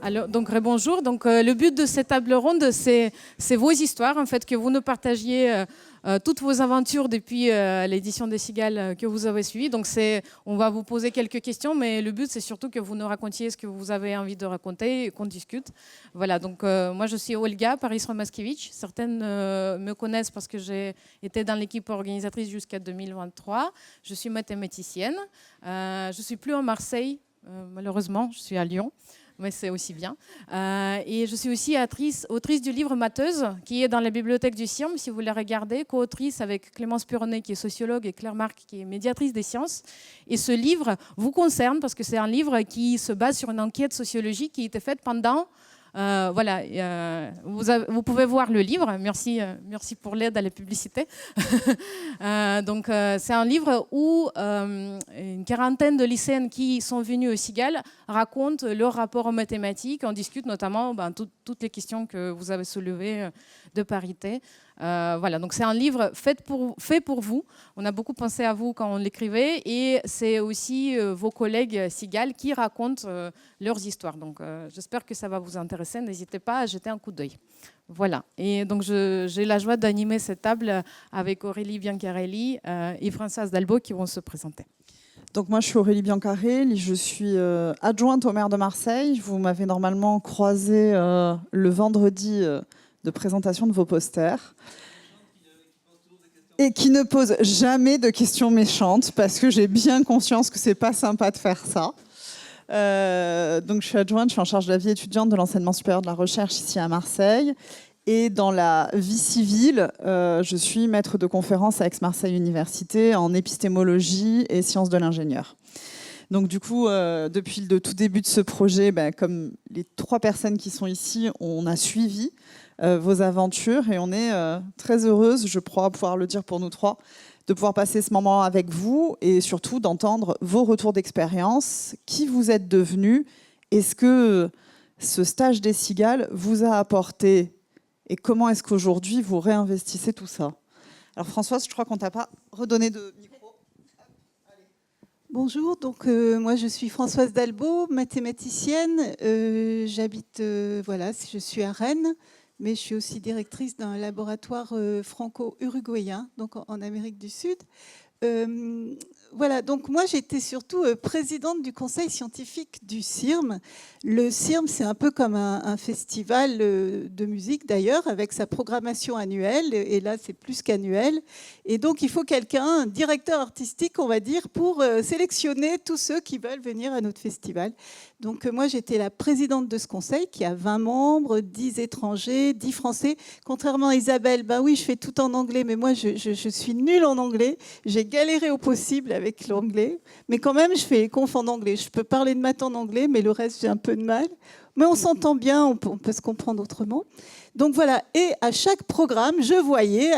Alors, donc, bonjour. Donc, le but de cette table ronde, c'est vos histoires, en fait, que vous nous partagiez toutes vos aventures depuis l'édition des Cigales que vous avez suivie. Donc, on va vous poser quelques questions, mais le but, c'est surtout que vous nous racontiez ce que vous avez envie de raconter et qu'on discute. Voilà, donc moi, je suis Olga Paris-Romaskiewicz. Certaines me connaissent parce que j'ai été dans l'équipe organisatrice jusqu'à 2023. Je suis mathématicienne. Je ne suis plus en Marseille, malheureusement, je suis à Lyon. Mais c'est aussi bien. Et je suis aussi autrice du livre Mateuse, qui est dans la bibliothèque du CIRM, si vous la regardez, co-autrice avec Clémence Puronnet, qui est sociologue, et Claire Marc, qui est médiatrice des sciences. Et ce livre vous concerne, parce que c'est un livre qui se base sur une enquête sociologique qui a été faite pendant... vous pouvez voir le livre. Merci pour l'aide à la publicité. C'est un livre où une quarantaine de lycéennes qui sont venues au Cigales racontent leur rapport aux mathématiques. On discute notamment toutes les questions que vous avez soulevées de parité. Donc c'est un livre fait pour vous. On a beaucoup pensé à vous quand on l'écrivait, et c'est aussi vos collègues Cigales qui racontent leurs histoires. Donc j'espère que ça va vous intéresser. N'hésitez pas à jeter un coup d'œil. Voilà. Et donc j'ai la joie d'animer cette table avec Aurélie Biancarelli et Françoise Dalbo qui vont se présenter. Donc moi je suis Aurélie Biancarelli, je suis adjointe au maire de Marseille. Vous m'avez normalement croisé le vendredi de présentation de vos posters, et qui ne pose jamais de questions méchantes, parce que j'ai bien conscience que c'est pas sympa de faire ça. Donc je suis adjointe, je suis en charge de la vie étudiante, de l'enseignement supérieur, de la recherche ici à Marseille. Et dans la vie civile, je suis maître de conférence à Aix-Marseille Université en épistémologie et sciences de l'ingénieur. Donc du coup, depuis le tout début de ce projet, comme les 3 personnes qui sont ici, on a suivi vos aventures, et on est très heureuse, je crois pouvoir le dire pour nous 3, de pouvoir passer ce moment avec vous, et surtout d'entendre vos retours d'expérience, qui vous êtes devenus, est-ce que ce stage des Cigales vous a apporté, et comment est-ce qu'aujourd'hui vous réinvestissez tout ça? Alors Françoise, je crois qu'on ne t'a pas redonné de micro. Bonjour, donc moi je suis Françoise Dalbo, mathématicienne. J'habite, je suis à Rennes, mais je suis aussi directrice d'un laboratoire franco-uruguayen, donc en Amérique du Sud. Donc moi j'étais surtout présidente du conseil scientifique du CIRM. Le CIRM, c'est un peu comme un festival de musique d'ailleurs, avec sa programmation annuelle, et là c'est plus qu'annuel. Et donc il faut quelqu'un, un directeur artistique on va dire, pour sélectionner tous ceux qui veulent venir à notre festival. Donc moi j'étais la présidente de ce conseil qui a 20 membres, 10 étrangers, 10 français. Contrairement à Isabelle, oui je fais tout en anglais, mais moi je suis nulle en anglais. J'ai galéré au possible avec l'anglais, mais quand même je fais les confs en anglais. Je peux parler de maths en anglais, mais le reste j'ai un peu de mal. Mais on s'entend bien, on peut se comprendre autrement. Donc voilà, et à chaque programme, je voyais,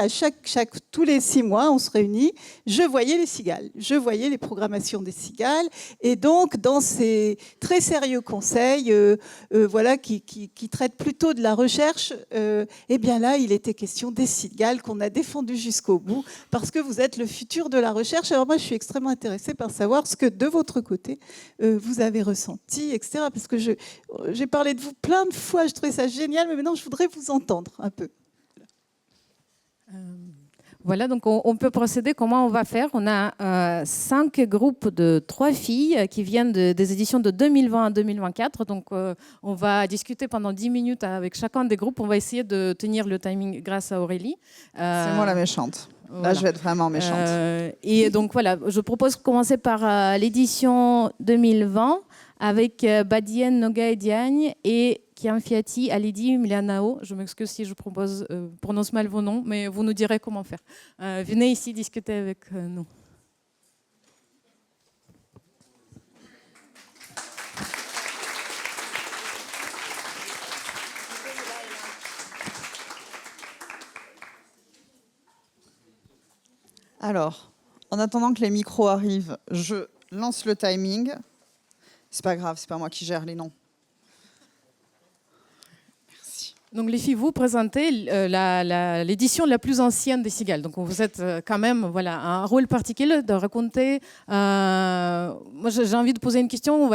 tous les 6 mois, on se réunit, je voyais les Cigales, je voyais les programmations des Cigales, et donc dans ces très sérieux conseils, qui traitent plutôt de la recherche, bien là, il était question des Cigales qu'on a défendu jusqu'au bout, parce que vous êtes le futur de la recherche. Alors moi, je suis extrêmement intéressée par savoir ce que de votre côté, vous avez ressenti, etc. Parce que j'ai parlé de vous plein de fois, je trouvais ça génial, mais maintenant, je voudrais vous entendre un peu. Voilà, donc on peut procéder. Comment on va faire? On a 5 groupes de 3 filles qui viennent des éditions de 2020 à 2024. Donc on va discuter pendant 10 minutes avec chacun des groupes. On va essayer de tenir le timing grâce à Aurélie. C'est moi la méchante. Là, je vais être vraiment méchante. Et donc voilà, je propose de commencer par l'édition 2020 avec Badiane Nogaï Diagne et Kian Fiati, Alidi Milianao. Je m'excuse si je prononce mal vos noms, mais vous nous direz comment faire. Venez ici discuter avec nous. Alors, en attendant que les micros arrivent, je lance le timing. C'est pas grave, c'est pas moi qui gère les noms. Merci. Donc les filles, vous présentez l'édition la plus ancienne des Cigales. Donc vous êtes quand même un rôle particulier de raconter. Moi j'ai envie de poser une question.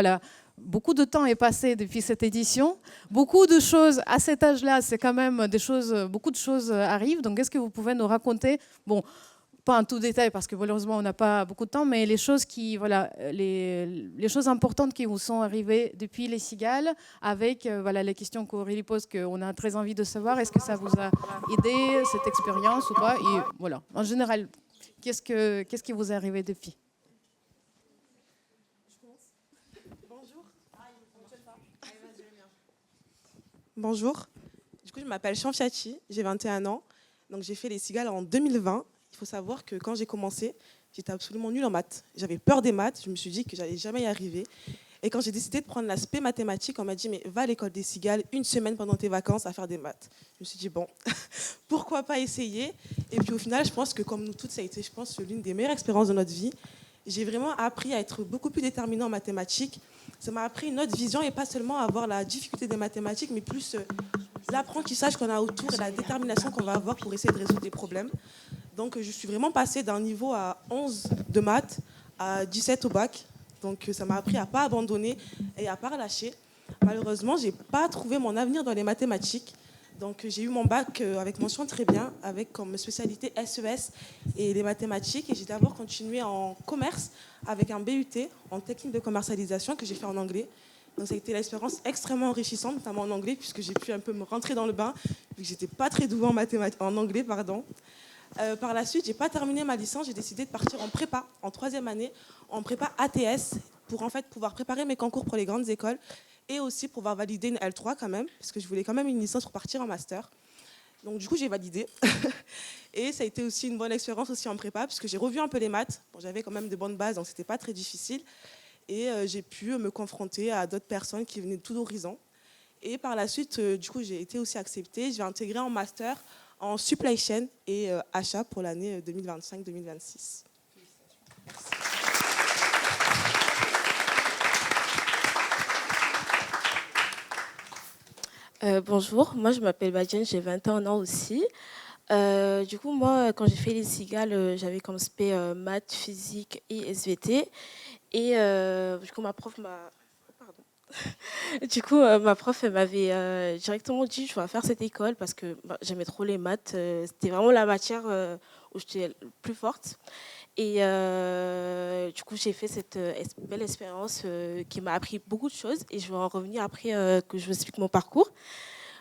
beaucoup de temps est passé depuis cette édition. Beaucoup de choses, à cet âge-là, c'est quand même des choses, beaucoup de choses arrivent. Donc, est-ce que vous pouvez nous raconter, bon, pas en tout détail parce que malheureusement on n'a pas beaucoup de temps, mais les choses qui, voilà, les choses importantes qui vous sont arrivées depuis les Cigales, avec voilà les questions qu'Aurélie pose, qu'on a très envie de savoir. Est-ce que ça vous a aidé cette expérience ou pas? Et voilà, en général, qu'est-ce qui vous est arrivé depuis? Bonjour, du coup je m'appelle Chanfiati, j'ai 21 ans, donc j'ai fait les Cigales en 2020. Il faut savoir que quand j'ai commencé, j'étais absolument nulle en maths. J'avais peur des maths, je me suis dit que j'allais jamais y arriver. Et quand j'ai décidé de prendre l'aspect mathématique, on m'a dit mais va à l'école des Cigales une semaine pendant tes vacances à faire des maths. Je me suis dit bon, pourquoi pas essayer? Et puis au final, je pense que comme nous toutes, ça a été, je pense, l'une des meilleures expériences de notre vie. J'ai vraiment appris à être beaucoup plus déterminée en mathématiques. Ça m'a appris une autre vision et pas seulement avoir la difficulté des mathématiques, mais plus l'apprentissage qu'on a autour et la détermination qu'on va avoir pour essayer de résoudre des problèmes. Donc je suis vraiment passée d'un niveau à 11 de maths à 17 au bac. Donc ça m'a appris à ne pas abandonner et à ne pas relâcher. Malheureusement, je n'ai pas trouvé mon avenir dans les mathématiques. Donc j'ai eu mon bac avec mention très bien, avec comme spécialité SES et les mathématiques. Et j'ai d'abord continué en commerce avec un BUT en technique de commercialisation que j'ai fait en anglais. Donc ça a été l'expérience extrêmement enrichissante, notamment en anglais, puisque j'ai pu un peu me rentrer dans le bain, vu que j'étais pas très douée en anglais, pardon. Par la suite, j'ai pas terminé ma licence, j'ai décidé de partir en prépa, en 3e année, en prépa ATS, pour en fait pouvoir préparer mes concours pour les grandes écoles et aussi pouvoir valider une L3 quand même, parce que je voulais quand même une licence pour partir en master. Donc du coup, j'ai validé. Et ça a été aussi une bonne expérience aussi en prépa, parce que j'ai revu un peu les maths. Bon, j'avais quand même de bonnes bases, donc c'était pas très difficile. Et j'ai pu me confronter à d'autres personnes qui venaient de tout horizon. Et par la suite, du coup, j'ai été aussi acceptée. Je vais intégrer en master en supply chain et achat pour l'année 2025-2026. Bonjour, moi je m'appelle Badiane, j'ai 21 ans aussi. Du coup, moi, quand j'ai fait les Cigales, j'avais comme spé maths, physique et SVT. Et du coup, ma prof m'a... Pardon. Du coup, ma prof elle m'avait directement dit je vais faire cette école parce que j'aimais trop les maths. C'était vraiment la matière où j'étais plus forte. Et du coup, j'ai fait cette belle expérience qui m'a appris beaucoup de choses. Et je vais en revenir après que je vous explique mon parcours.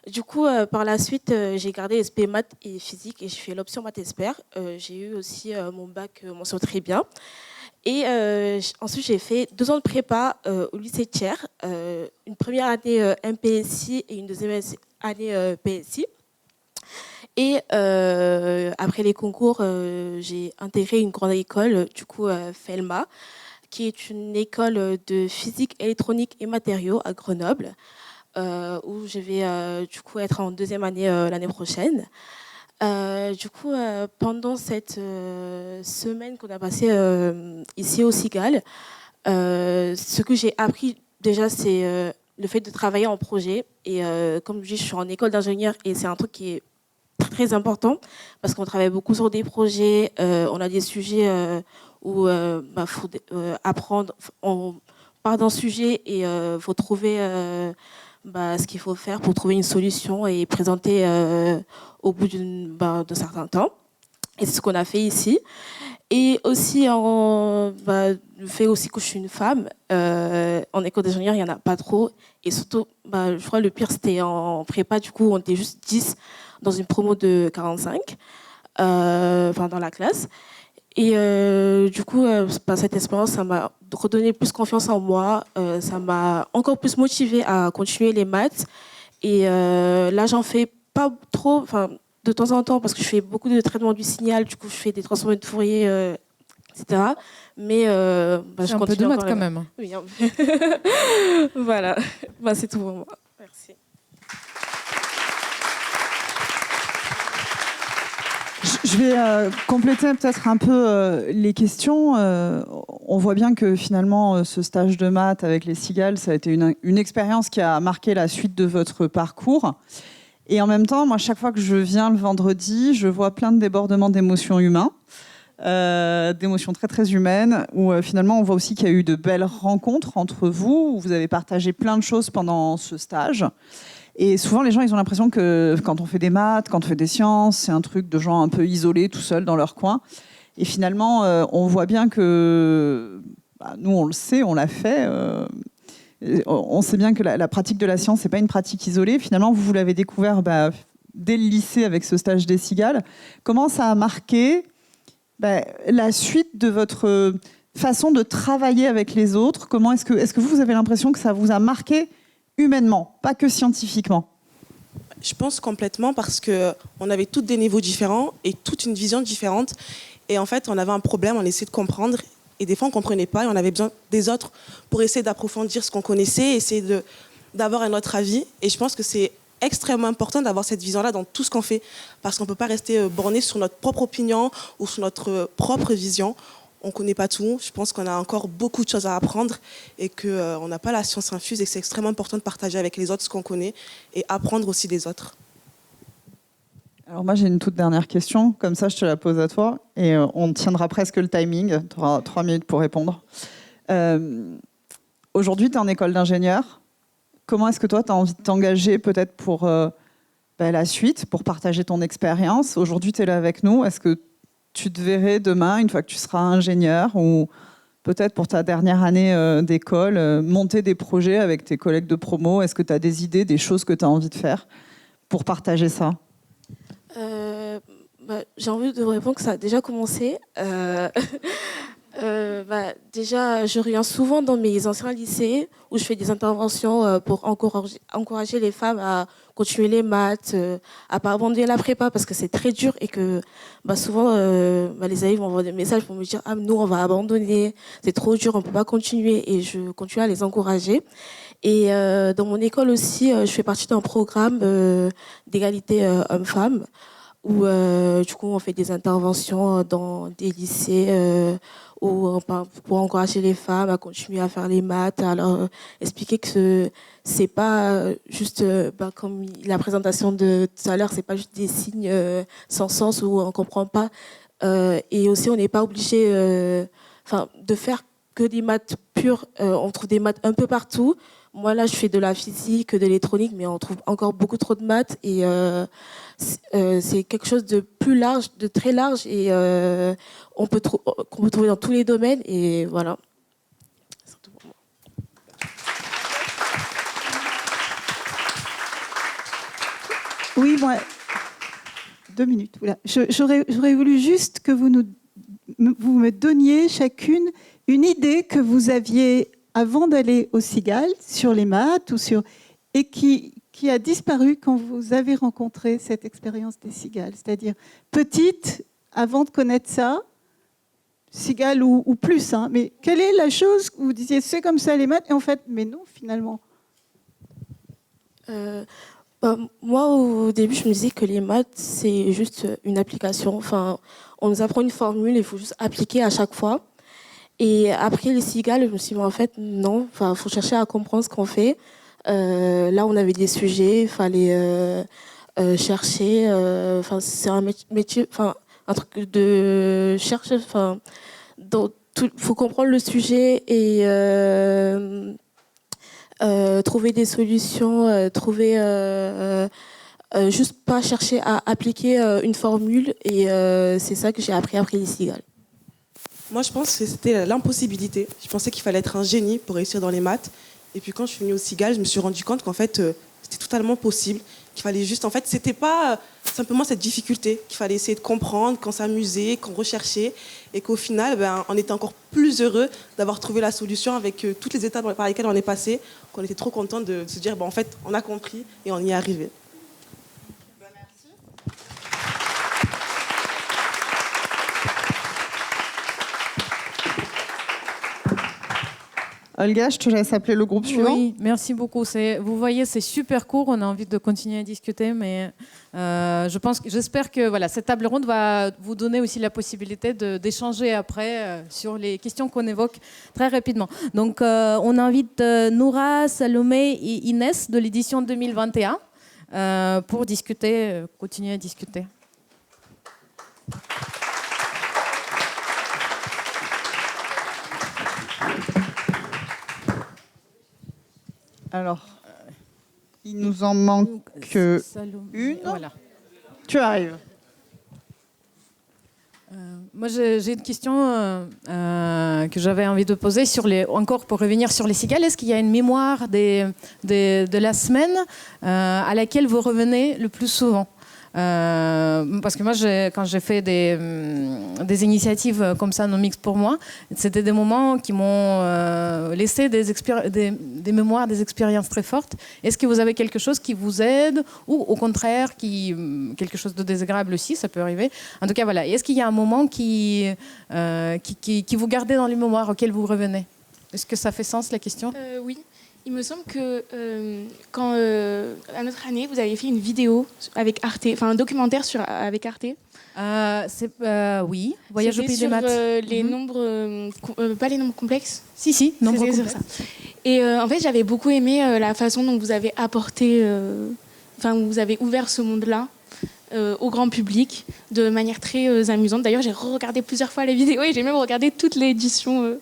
Du coup, par la suite, j'ai gardé SP maths et physique et j'ai fait l'option maths expert. J'ai eu aussi mon bac mention très bien. Et ensuite, j'ai fait 2 ans de prépa au lycée Thiers, une première année MPSI et une deuxième année PSI. Et après les concours, j'ai intégré une grande école, du coup FELMA, qui est une école de physique, électronique et matériaux à Grenoble, où je vais du coup être en 2e année l'année prochaine. Du coup, pendant cette semaine qu'on a passée ici au Cigales, ce que j'ai appris déjà, c'est le fait de travailler en projet. Et comme je dis, je suis en école d'ingénieur et c'est un truc qui est très important parce qu'on travaille beaucoup sur des projets. On a des sujets où faut apprendre. On part d'un sujet et faut trouver ce qu'il faut faire pour trouver une solution et présenter au bout d'un certain temps. Et c'est ce qu'on a fait ici. Et aussi, le fait aussi que je suis une femme, en école d'ingénieur, il n'y en a pas trop. Et surtout, je crois que le pire, c'était en prépa. Du coup, on était juste 10 dans une promo de 45, dans la classe. Et du coup, cette expérience, ça m'a redonné plus confiance en moi. Ça m'a encore plus motivée à continuer les maths. Et là, j'en fais pas trop, de temps en temps, parce que je fais beaucoup de traitements du signal. Du coup, je fais des transformés de Fourier, etc. Mais je un peu de maths quand même. Oui, voilà. C'est tout pour moi. Merci. Je vais compléter peut-être un peu les questions. On voit bien que finalement, ce stage de maths avec les Cigales, ça a été une expérience qui a marqué la suite de votre parcours. Et en même temps, moi, chaque fois que je viens le vendredi, je vois plein de débordements d'émotions humains. d'émotions très très humaines, où finalement on voit aussi qu'il y a eu de belles rencontres entre vous, où vous avez partagé plein de choses pendant ce stage. Et souvent les gens ils ont l'impression que quand on fait des maths, quand on fait des sciences, c'est un truc de gens un peu isolés, tout seuls dans leur coin. Et finalement on voit bien que nous on le sait, on l'a fait. On sait bien que la pratique de la science, c'est pas une pratique isolée. Finalement, vous l'avez découvert dès le lycée avec ce stage des cigales. Comment ça a marqué la suite de votre façon de travailler avec les autres? Comment est-ce que vous avez l'impression que ça vous a marqué humainement, pas que scientifiquement? Je pense complètement parce qu'on avait toutes des niveaux différents et toute une vision différente. Et en fait, on avait un problème, on essayait de comprendre. Et des fois, on ne comprenait pas et on avait besoin des autres pour essayer d'approfondir ce qu'on connaissait, essayer d'avoir un autre avis. Et je pense que c'est extrêmement important d'avoir cette vision-là dans tout ce qu'on fait. Parce qu'on ne peut pas rester borné sur notre propre opinion ou sur notre propre vision. On ne connaît pas tout. Je pense qu'on a encore beaucoup de choses à apprendre et qu'on n'a pas la science infuse et que c'est extrêmement important de partager avec les autres ce qu'on connaît et apprendre aussi des autres. Alors moi j'ai une toute dernière question, comme ça je te la pose à toi et on tiendra presque le timing, tu auras 3 minutes pour répondre. Aujourd'hui tu es en école d'ingénieur, comment est-ce que toi tu as envie de t'engager peut-être pour la suite, pour partager ton expérience? Aujourd'hui tu es là avec nous, est-ce que tu te verrais demain, une fois que tu seras ingénieur ou peut-être pour ta dernière année d'école, monter des projets avec tes collègues de promo? Est-ce que tu as des idées, des choses que tu as envie de faire pour partager ça? J'ai envie de répondre que ça a déjà commencé. Déjà, je reviens souvent dans mes anciens lycées où je fais des interventions pour encourager les femmes à continuer les maths, à pas abandonner la prépa parce que c'est très dur et que souvent les élèves m'envoient des messages pour me dire nous on va abandonner, c'est trop dur, on peut pas continuer, et je continue à les encourager. Et dans mon école aussi, je fais partie d'un programme d'égalité hommes-femmes où du coup on fait des interventions dans des lycées pour encourager les femmes à continuer à faire les maths, à leur expliquer que c'est pas juste comme la présentation de tout à l'heure, c'est pas juste des signes sans sens où on comprend pas, et aussi on n'est pas obligé de faire que des maths pures, on trouve des maths un peu partout. Moi, là, je fais de la physique, de l'électronique, mais on trouve encore beaucoup trop de maths. Et c'est quelque chose de plus large, de très large, et qu'on peut trouver dans tous les domaines. Et voilà. C'est tout pour moi. Oui, moi, 2 minutes. Voilà. J'aurais voulu juste que vous me donniez chacune une idée que vous aviez avant d'aller au Cigales, sur les maths, et qui a disparu quand vous avez rencontré cette expérience des Cigales. C'est-à-dire, petite, avant de connaître ça, Cigales ou plus, mais quelle est la chose où vous disiez, c'est comme ça les maths, et en fait, mais non, finalement. Moi, au début, je me disais que les maths, c'est juste une application. Enfin, on nous apprend une formule, il faut juste appliquer à chaque fois. Et après les Cigales, je me suis dit, en fait, non, il faut chercher à comprendre ce qu'on fait. Là, on avait des sujets, il fallait chercher. C'est un métier, un truc de chercher. Il faut comprendre le sujet et trouver des solutions, juste pas chercher à appliquer une formule. Et c'est ça que j'ai appris après les Cigales. Moi, je pense que c'était l'impossibilité. Je pensais qu'il fallait être un génie pour réussir dans les maths. Et puis quand je suis venue au Cigales, je me suis rendu compte qu'en fait, c'était totalement possible. Qu'il fallait juste, en fait, c'était pas simplement cette difficulté, qu'il fallait essayer de comprendre, qu'on s'amusait, qu'on recherchait, et qu'au final, on était encore plus heureux d'avoir trouvé la solution avec toutes les étapes par lesquelles on est passé, qu'on était trop content de se dire, en fait, on a compris et on y est arrivé. Olga, je te laisse appeler le groupe suivant. Oui, merci beaucoup. Vous voyez, c'est super court. On a envie de continuer à discuter, mais j'espère que cette table ronde va vous donner aussi la possibilité d'échanger après sur les questions qu'on évoque très rapidement. Donc, on invite Noura, Salomé et Inès de l'édition 2021 pour discuter, continuer à discuter. Alors, il nous en manque une. Voilà. Tu arrives. Moi, j'ai une question que j'avais envie de poser encore pour revenir sur les cigales. Est-ce qu'il y a une mémoire de la semaine à laquelle vous revenez le plus souvent? Parce que moi, quand j'ai fait des initiatives comme ça, non mixtes pour moi, c'était des moments qui m'ont laissé des mémoires, des expériences très fortes. Est-ce que vous avez quelque chose qui vous aide ou au contraire quelque chose de désagréable aussi, ça peut arriver. En tout cas, voilà. Est-ce qu'il y a un moment qui vous gardez dans les mémoires auxquels vous revenez? Est-ce que ça fait sens la question? Oui. Il me semble que quand, à notre année, vous avez fait une vidéo avec Arte, enfin un documentaire avec Arte. Oui, Voyage au pays des maths. Les nombres, pas les nombres complexes. Si, nombres C'était complexes. sur ça. Et en fait, j'avais beaucoup aimé la façon dont vous avez apporté, où vous avez ouvert ce monde-là au grand public de manière très amusante. D'ailleurs, j'ai regardé plusieurs fois les vidéos et j'ai même regardé toute l'édition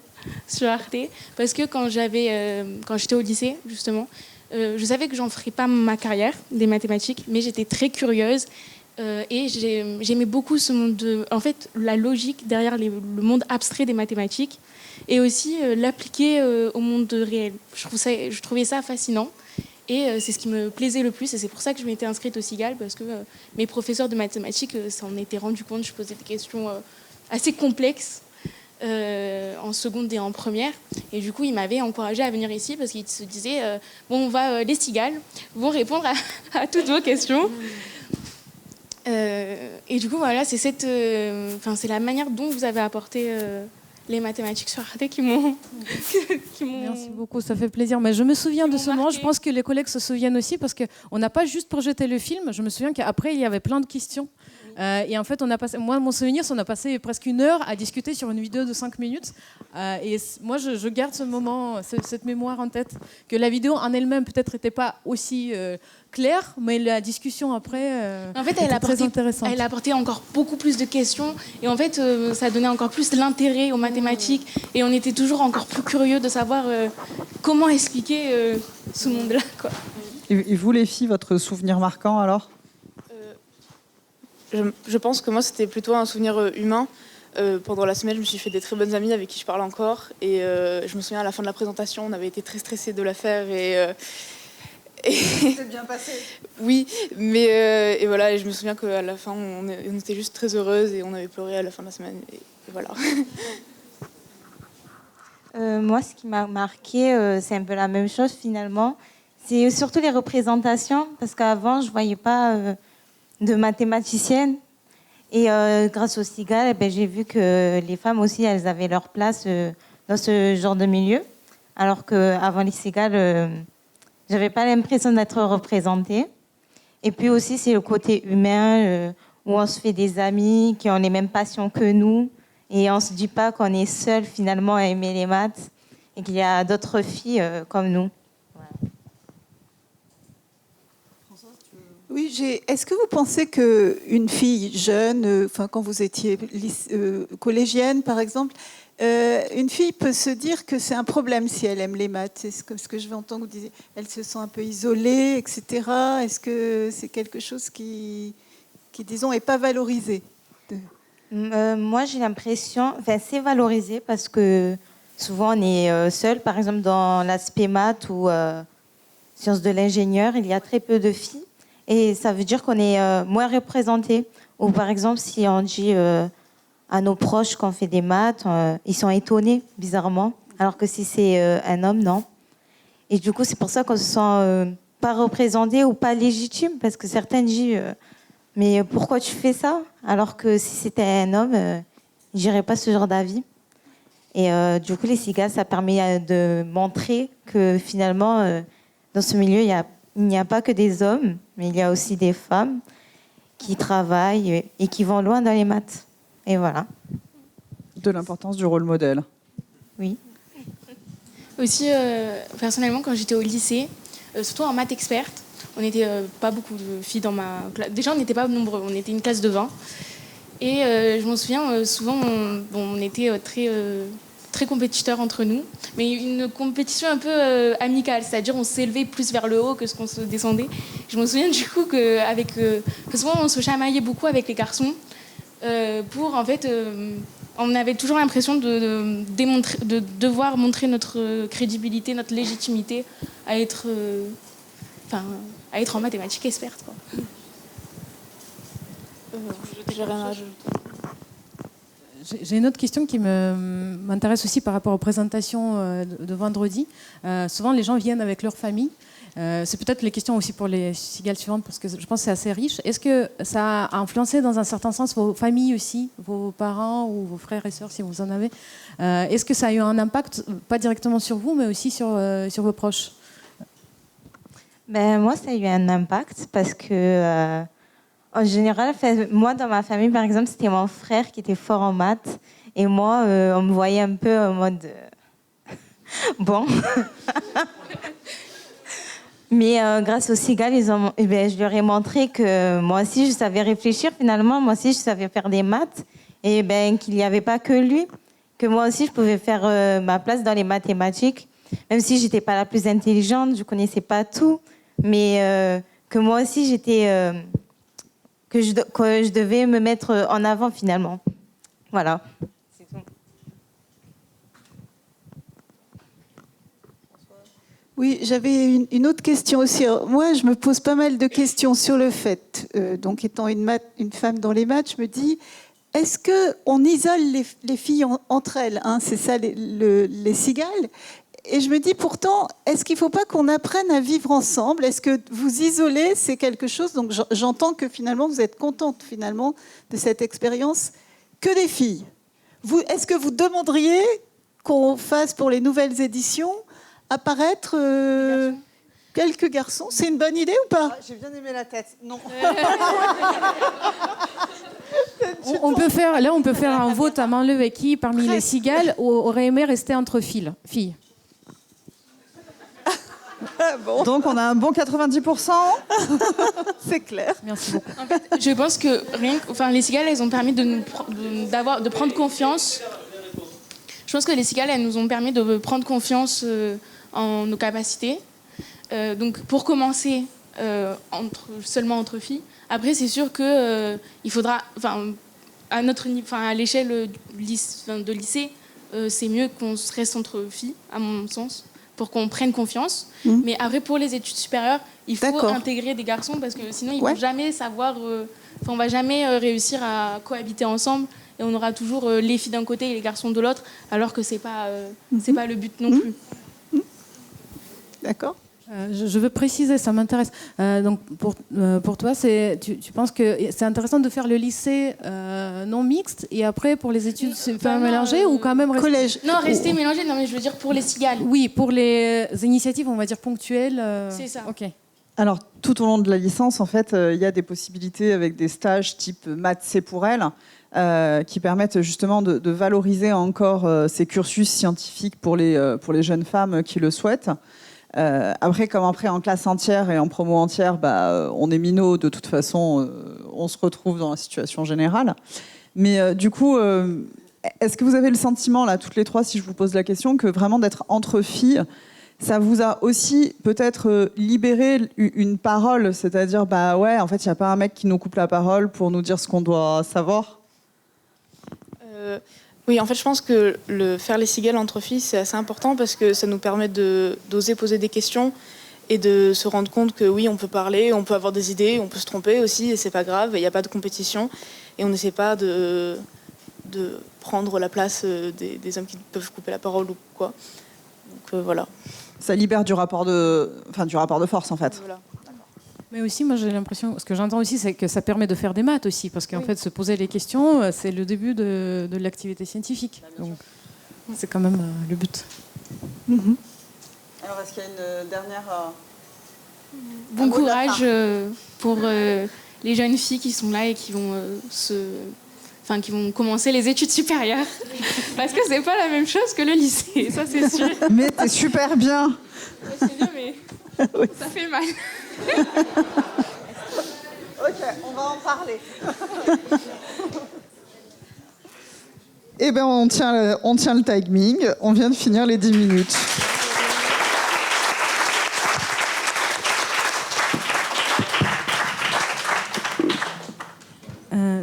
sur Arte, parce que quand j'étais au lycée, justement, je savais que j'en ferais pas ma carrière des mathématiques, mais j'étais très curieuse et j'aimais beaucoup ce monde la logique derrière le monde abstrait des mathématiques et aussi l'appliquer au monde réel. Je trouvais ça fascinant et c'est ce qui me plaisait le plus et c'est pour ça que je m'étais inscrite au Cigale, parce que mes professeurs de mathématiques s'en étaient rendus compte. Je posais des questions assez complexes en seconde et en première. Et du coup, ils m'avaient encouragée à venir ici parce qu'ils se disaient les cigales vont répondre à toutes vos questions. Et du coup, voilà, c'est la manière dont vous avez apporté les mathématiques sur Arte qui m'ont... Merci beaucoup, ça fait plaisir. Mais je me souviens de ce moment, je pense que les collègues se souviennent aussi, parce qu'on n'a pas juste projeté le film, je me souviens qu'après, il y avait plein de questions. Et en fait, mon souvenir, c'est qu'on a passé presque 1 heure à discuter sur une vidéo de 5 minutes. Et moi, je garde ce moment, cette mémoire en tête, que la vidéo en elle-même peut-être n'était pas aussi claire, mais la discussion après en fait, était très intéressante. Elle a apporté encore beaucoup plus de questions. Et en fait, ça donnait encore plus l'intérêt aux mathématiques. Et on était toujours encore plus curieux de savoir comment expliquer ce monde-là, quoi. Et vous, les filles, votre souvenir marquant alors? Je pense que moi, c'était plutôt un souvenir humain. Pendant la semaine, je me suis fait des très bonnes amies avec qui je parle encore. Et je me souviens, à la fin de la présentation, on avait été très stressés de la faire. C'était bien passé. Oui, mais et voilà, et je me souviens qu'à la fin, on était juste très heureuses et on avait pleuré à la fin de la semaine. Et voilà. Moi, ce qui m'a marqué, c'est un peu la même chose finalement. C'est surtout les représentations, parce qu'avant, je ne voyais pas de mathématicienne. Et grâce au Cigale, j'ai vu que les femmes aussi, elles avaient leur place dans ce genre de milieu. Alors qu'avant les Cigales, je n'avais pas l'impression d'être représentée. Et puis aussi, c'est le côté humain, où on se fait des amis qui ont les mêmes passions que nous. Et on ne se dit pas qu'on est seul finalement à aimer les maths et qu'il y a d'autres filles comme nous. Oui, est-ce que vous pensez qu'une fille jeune, quand vous étiez collégienne par exemple, une fille peut se dire que c'est un problème si elle aime les maths? C'est ce que je vais entendre, vous disiez, elle se sent un peu isolée, etc. Est-ce que c'est quelque chose qui disons, n'est pas valorisé? Moi, j'ai l'impression, c'est valorisé parce que souvent on est seul. Par exemple, dans l'aspect maths ou sciences de l'ingénieur, il y a très peu de filles. Et ça veut dire qu'on est moins représenté. Ou par exemple, si on dit à nos proches qu'on fait des maths, ils sont étonnés, bizarrement. Alors que si c'est un homme, non. Et du coup, c'est pour ça qu'on se sent pas représenté ou pas légitime. Parce que certaines disent mais pourquoi tu fais ça? Alors que si c'était un homme, il n'irait pas ce genre d'avis. Et du coup, les Cigales, ça permet de montrer que finalement, dans ce milieu, il n'y a pas que des hommes, mais il y a aussi des femmes qui travaillent et qui vont loin dans les maths. Et voilà. De l'importance du rôle modèle. Oui. Aussi, personnellement, quand j'étais au lycée, surtout en maths experte, on n'était pas beaucoup de filles dans ma classe. Déjà, on n'était pas nombreux, on était une classe de 20. Et je m'en souviens, souvent, on était très très compétiteurs entre nous, mais une compétition un peu amicale, c'est-à-dire on s'élevait plus vers le haut que ce qu'on se descendait. Je me souviens du coup que souvent on se chamaillait beaucoup avec les garçons pour en fait, on avait toujours l'impression de devoir montrer notre crédibilité, notre légitimité à être en mathématiques experte, quoi. J'ai rien à ajouter. J'ai une autre question qui m'intéresse aussi par rapport aux présentations de vendredi. Souvent, les gens viennent avec leur famille. C'est peut-être les questions aussi pour les cigales suivantes, parce que je pense que c'est assez riche. Est-ce que ça a influencé dans un certain sens vos familles aussi, vos parents ou vos frères et sœurs, si vous en avez? Est-ce que ça a eu un impact, pas directement sur vous, mais aussi sur vos proches? Ben, moi, ça a eu un impact parce que, en général, moi, dans ma famille, par exemple, c'était mon frère qui était fort en maths. Et moi, on me voyait un peu en mode... bon. Mais grâce aux cigales, je leur ai montré que moi aussi, je savais réfléchir. Finalement, moi aussi, je savais faire des maths. Et qu'il n'y avait pas que lui. Que moi aussi, je pouvais faire ma place dans les mathématiques. Même si je n'étais pas la plus intelligente, je ne connaissais pas tout. Mais que moi aussi, que je devais me mettre en avant, finalement. Voilà. C'est tout. Oui, j'avais une autre question aussi. Alors, moi, je me pose pas mal de questions sur le fait, donc étant une femme dans les maths, je me dis, est-ce qu'on isole les filles entre elles, hein? C'est ça les cigales. Et je me dis pourtant, est-ce qu'il ne faut pas qu'on apprenne à vivre ensemble? Est-ce que vous isoler, c'est quelque chose? Donc j'entends que finalement, vous êtes contente finalement de cette expérience que des filles. Est-ce que vous demanderiez qu'on fasse pour les nouvelles éditions apparaître quelques garçons? C'est une bonne idée ou pas? J'ai bien aimé la tête. Non. On peut faire un vote à main levée. Qui, parmi les cigales, aurait aimé rester entre filles? Bon. Donc on a un bon 90%. C'est clair. Merci beaucoup. En fait, je pense que les cigales, elles ont permis de prendre confiance. Je pense que les cigales, elles nous ont permis de prendre confiance en nos capacités. Donc, pour commencer, seulement entre filles. Après, c'est sûr que il faudra, à notre niveau, à l'échelle de lycée, c'est mieux qu'on reste entre filles, à mon sens, pour qu'on prenne confiance. Mais après, pour les études supérieures, il faut intégrer des garçons parce que sinon, ils vont jamais savoir. On va jamais réussir à cohabiter ensemble et on aura toujours les filles d'un côté et les garçons de l'autre, alors que c'est pas le but non plus. D'accord. Je veux préciser, ça m'intéresse. Donc pour toi, tu penses que c'est intéressant de faire le lycée non mixte et après pour les études faire mélangées ou quand même collège? Non, rester mélangé. Non, mais je veux dire pour les cigales. Oui, pour les initiatives, on va dire ponctuelles. C'est ça. Ok. Alors, tout au long de la licence, en fait, il y a des possibilités avec des stages type maths, c'est pour elle, qui permettent justement de valoriser encore ces cursus scientifiques pour les jeunes femmes qui le souhaitent. Après, comme après en classe entière et en promo entière, on est minot, de toute façon, on se retrouve dans la situation générale. Mais du coup, est-ce que vous avez le sentiment, là, toutes les trois, si je vous pose la question, que vraiment d'être entre filles, ça vous a aussi peut-être libéré une parole, c'est-à-dire, en fait, il n'y a pas un mec qui nous coupe la parole pour nous dire ce qu'on doit savoir? Oui, en fait, je pense que faire les cigales entre filles, c'est assez important parce que ça nous permet d'oser poser des questions et de se rendre compte que oui, on peut parler, on peut avoir des idées, on peut se tromper aussi et c'est pas grave, il n'y a pas de compétition et on n'essaie pas de prendre la place des hommes qui peuvent couper la parole ou quoi. Donc voilà. Ça libère du rapport de force, en fait. Voilà. Mais aussi, moi, j'ai l'impression, ce que j'entends aussi, c'est que ça permet de faire des maths aussi, parce qu'en fait, se poser les questions, c'est le début de l'activité scientifique. Donc, c'est quand même le but. Alors, est-ce qu'il y a une dernière... Bon courage pour les jeunes filles qui sont là et qui vont qui vont commencer les études supérieures. Parce que c'est pas la même chose que le lycée, ça c'est sûr. Mais c'est super bien. Ouais, c'est bien, mais ça fait mal. Ok, on va en parler. Eh bien, on tient le timing. On vient de finir les 10 minutes.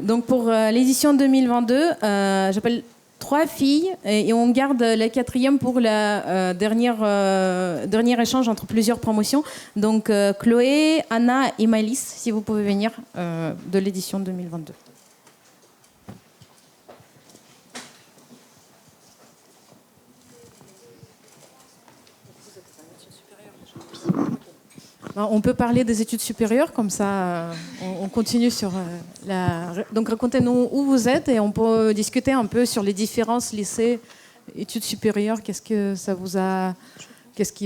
Donc pour l'édition 2022, j'appelle 3 filles et on garde la 4e pour le dernier échange entre plusieurs promotions. Donc Chloé, Anna et Maëlys, si vous pouvez venir de l'édition 2022. On peut parler des études supérieures, comme ça on continue sur la... Donc racontez-nous où vous êtes et on peut discuter un peu sur les différences lycée, études supérieures. Qu'est-ce qui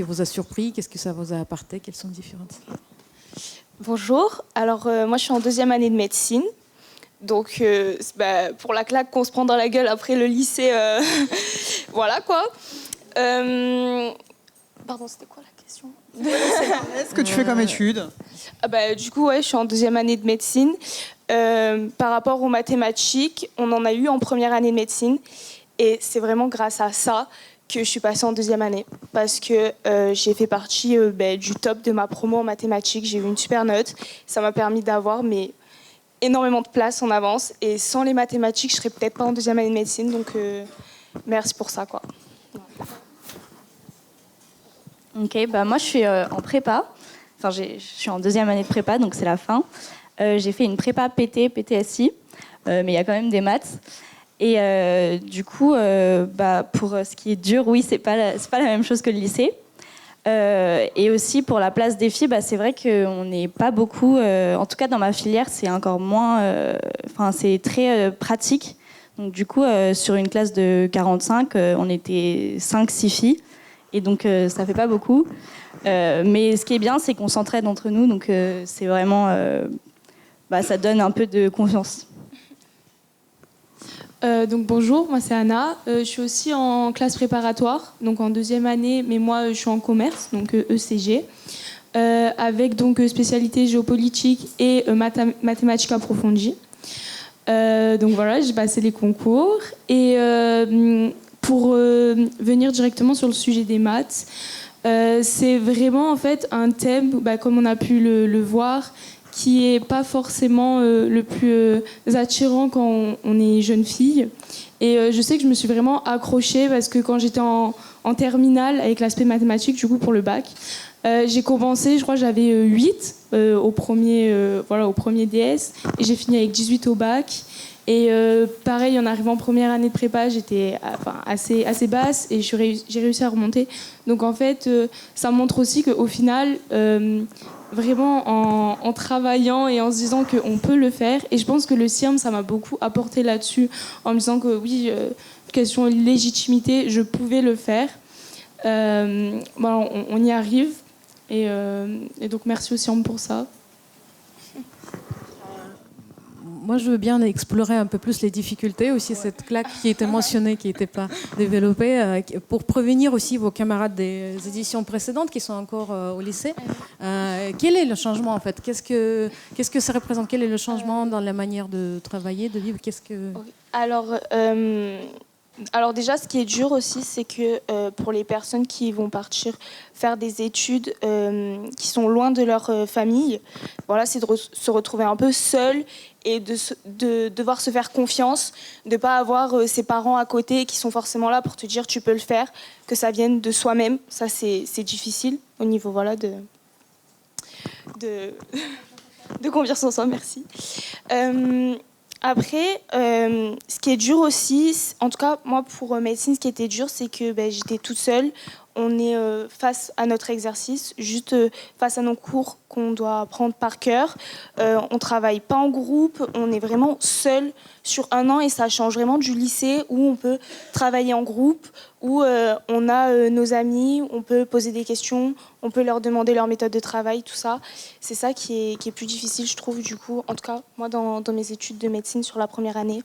vous a surpris? Qu'est-ce que ça vous a apporté? Quelles sont les différences? Bonjour, alors moi je suis en 2e année de médecine. Donc pour la claque qu'on se prend dans la gueule après le lycée, voilà quoi. Pardon, c'était quoi la question? Qu'est-ce que tu fais comme études? Du coup, je suis en 2e année de médecine. Par rapport aux mathématiques, on en a eu en 1re année de médecine. Et c'est vraiment grâce à ça que je suis passée en 2e année. Parce que j'ai fait partie du top de ma promo en mathématiques. J'ai eu une super note. Ça m'a permis d'avoir énormément de place en avance. Et sans les mathématiques, je ne serais peut-être pas en 2e année de médecine. Donc, merci pour ça, quoi. Ok, moi je suis en prépa. Enfin, je suis en 2e année de prépa, donc c'est la fin. J'ai fait une prépa PT, PTSI, mais il y a quand même des maths. Et du coup, pour ce qui est dur, oui, c'est pas la même chose que le lycée. Et aussi pour la place des filles, c'est vrai qu'on n'est pas beaucoup. En tout cas, dans ma filière, c'est encore moins. C'est très pratique. Donc du coup, sur une classe de 45, on était 5-6 filles. Et donc, ça fait pas beaucoup. Mais ce qui est bien, c'est qu'on s'entraide entre nous. Donc, c'est vraiment... ça donne un peu de confiance. Donc bonjour, moi c'est Anna. Je suis aussi en classe préparatoire, donc en 2e année, mais moi je suis en commerce, donc ECG, avec donc spécialité géopolitique et mathématiques approfondies. Donc voilà, j'ai passé les concours. Et pour venir directement sur le sujet des maths, c'est vraiment en fait un thème, comme on a pu le voir, qui est pas forcément le plus attirant quand on est jeune fille. Et je sais que je me suis vraiment accrochée parce que quand j'étais en terminale avec l'aspect mathématique, du coup pour le bac, j'ai commencé, je crois que j'avais 8 au premier DS et j'ai fini avec 18 au bac. Et pareil, en arrivant en 1re année de prépa, j'étais assez basse et j'ai réussi à remonter. Donc en fait, ça montre aussi qu'au final, vraiment en travaillant et en se disant qu'on peut le faire. Et je pense que le CIRM, ça m'a beaucoup apporté là-dessus, en me disant que oui, question de légitimité, je pouvais le faire. On y arrive. Et donc merci au CIRM pour ça. Moi, je veux bien explorer un peu plus les difficultés, aussi cette claque qui était mentionnée, qui n'était pas développée, pour prévenir aussi vos camarades des éditions précédentes qui sont encore au lycée. Quel est le changement en fait? Qu'est-ce que ça représente? Quel est le changement dans la manière de travailler, de vivre? Alors déjà, ce qui est dur aussi, c'est que pour les personnes qui vont partir faire des études qui sont loin de leur famille, c'est de se retrouver un peu seul et de devoir se faire confiance, de ne pas avoir ses parents à côté qui sont forcément là pour te dire tu peux le faire, que ça vienne de soi-même. Ça, c'est difficile au niveau de confiance en soi, merci. Après, ce qui est dur aussi, en tout cas moi pour médecine, ce qui était dur, c'est que j'étais toute seule. On est face à notre exercice, juste face à nos cours qu'on doit prendre par cœur. On ne travaille pas en groupe, on est vraiment seul sur 1 an et ça change vraiment du lycée où on peut travailler en groupe, où on a nos amis, on peut poser des questions, on peut leur demander leur méthode de travail, tout ça. C'est ça qui est plus difficile, je trouve, du coup. En tout cas, moi, dans mes études de médecine sur la 1re année,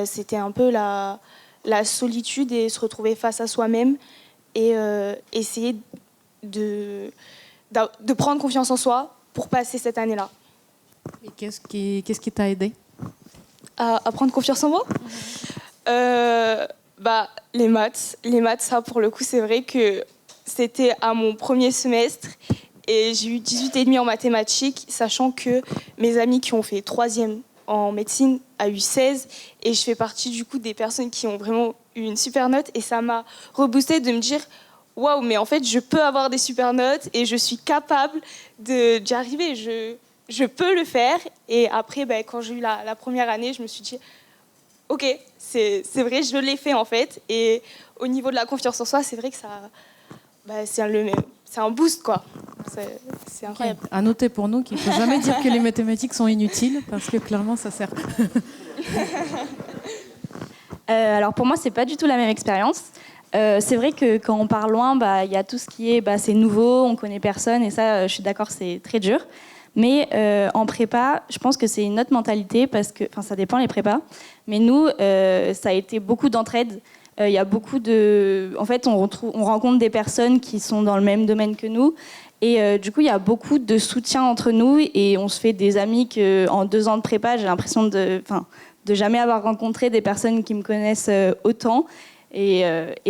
c'était un peu la solitude et se retrouver face à soi-même. Et essayer de prendre confiance en soi pour passer cette année-là. Et qu'est-ce qui t'a aidé à prendre confiance en moi? Les maths. Les maths, ça, pour le coup, c'est vrai que c'était à mon premier semestre et j'ai eu 18,5 en mathématiques, sachant que mes amis qui ont fait 3e en médecine a eu 16 et je fais partie du coup des personnes qui ont vraiment eu une super note et ça m'a reboosté de me dire waouh, mais en fait je peux avoir des super notes et je suis capable d'y arriver, je peux le faire. Et après quand j'ai eu la première année, je me suis dit ok, c'est vrai, je l'ai fait en fait. Et au niveau de la confiance en soi, c'est vrai que ça c'est un boost quoi. C'est incroyable. À noter pour nous qu'il ne faut jamais dire que les mathématiques sont inutiles, parce que clairement, ça sert. Alors pour moi, c'est pas du tout la même expérience. C'est vrai que quand on part loin, y a tout ce qui est, c'est nouveau, on connaît personne, et ça, je suis d'accord, c'est très dur. Mais en prépa, je pense que c'est une autre mentalité, parce que, ça dépend les prépas. Mais nous, ça a été beaucoup d'entraide. Il y a beaucoup de... En fait, on rencontre des personnes qui sont dans le même domaine que nous. Et du coup, il y a beaucoup de soutien entre nous. Et on se fait des amis qu'en 2 ans de prépa, j'ai l'impression de jamais avoir rencontré des personnes qui me connaissent autant. Et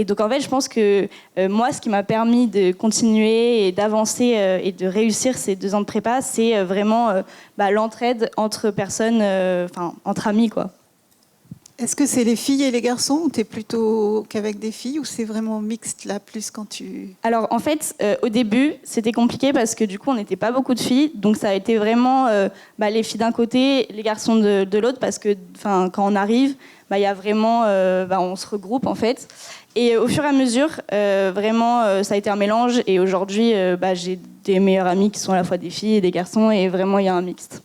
donc, en fait, je pense que moi, ce qui m'a permis de continuer et d'avancer et de réussir ces 2 ans de prépa, c'est vraiment l'entraide entre personnes, entre amis, quoi. Est-ce que c'est les filles et les garçons ou t'es plutôt qu'avec des filles ou c'est vraiment mixte là plus quand tu... Alors en fait, au début, c'était compliqué parce que du coup, on n'était pas beaucoup de filles. Donc ça a été vraiment les filles d'un côté, les garçons de l'autre parce que quand on arrive, il y a vraiment... on se regroupe en fait. Et au fur et à mesure, vraiment, ça a été un mélange. Et aujourd'hui, j'ai des meilleurs amis qui sont à la fois des filles et des garçons. Et vraiment, il y a un mixte.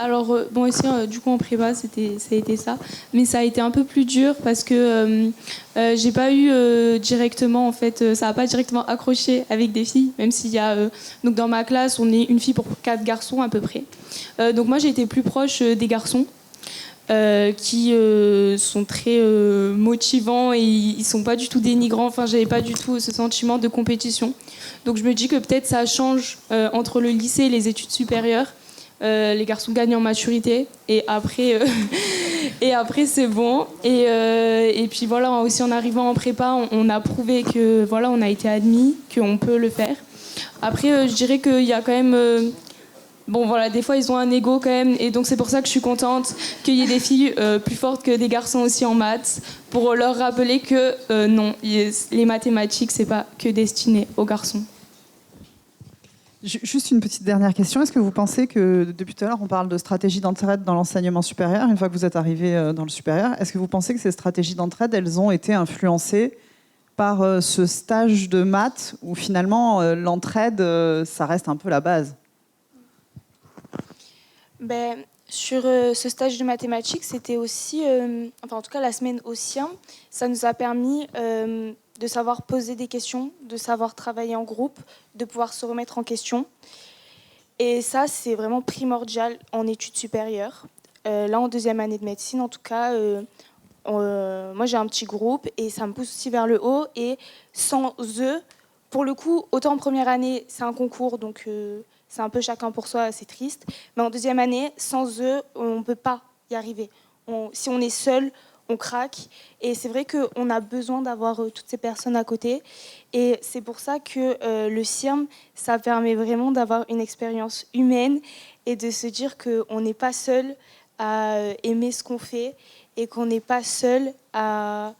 Alors, aussi, du coup, en prépa, ça a été ça. Mais ça a été un peu plus dur parce que j'ai pas eu directement, en fait, ça n'a pas directement accroché avec des filles, même s'il y a... donc, dans ma classe, on est une fille pour 4 garçons à peu près. Donc, moi, j'ai été plus proche des garçons qui sont très motivants et ils sont pas du tout dénigrants. Enfin, j'avais pas du tout ce sentiment de compétition. Donc, je me dis que peut-être ça change entre le lycée et les études supérieures. Les garçons gagnent en maturité et après c'est bon et puis voilà, aussi en arrivant en prépa on a prouvé que voilà, on a été admis, qu'on peut le faire. Après je dirais qu'il y a quand même des fois ils ont un ego quand même et donc c'est pour ça que je suis contente qu'il y ait des filles plus fortes que des garçons aussi en maths pour leur rappeler que non, les mathématiques c'est pas que destiné aux garçons. Juste une petite dernière question. Est-ce que vous pensez que, depuis tout à l'heure, on parle de stratégie d'entraide dans l'enseignement supérieur, une fois que vous êtes arrivé dans le supérieur, est-ce que vous pensez que ces stratégies d'entraide, elles ont été influencées par ce stage de maths où finalement l'entraide, ça reste un peu la base? Sur ce stage de mathématiques, c'était aussi, en tout cas la semaine au CIRM, ça nous a permis de savoir poser des questions, de savoir travailler en groupe, de pouvoir se remettre en question. Et ça, c'est vraiment primordial en études supérieures. Là, en 2e année de médecine, en tout cas, moi, j'ai un petit groupe et ça me pousse aussi vers le haut. Et sans eux, pour le coup, autant en première année, c'est un concours, donc c'est un peu chacun pour soi, c'est triste. Mais en 2e année, sans eux, on ne peut pas y arriver. Si on est seul, on craque. Et c'est vrai qu'on a besoin d'avoir toutes ces personnes à côté. Et c'est pour ça que le CIRM, ça permet vraiment d'avoir une expérience humaine et de se dire qu'on n'est pas seul à aimer ce qu'on fait et qu'on n'est pas seul à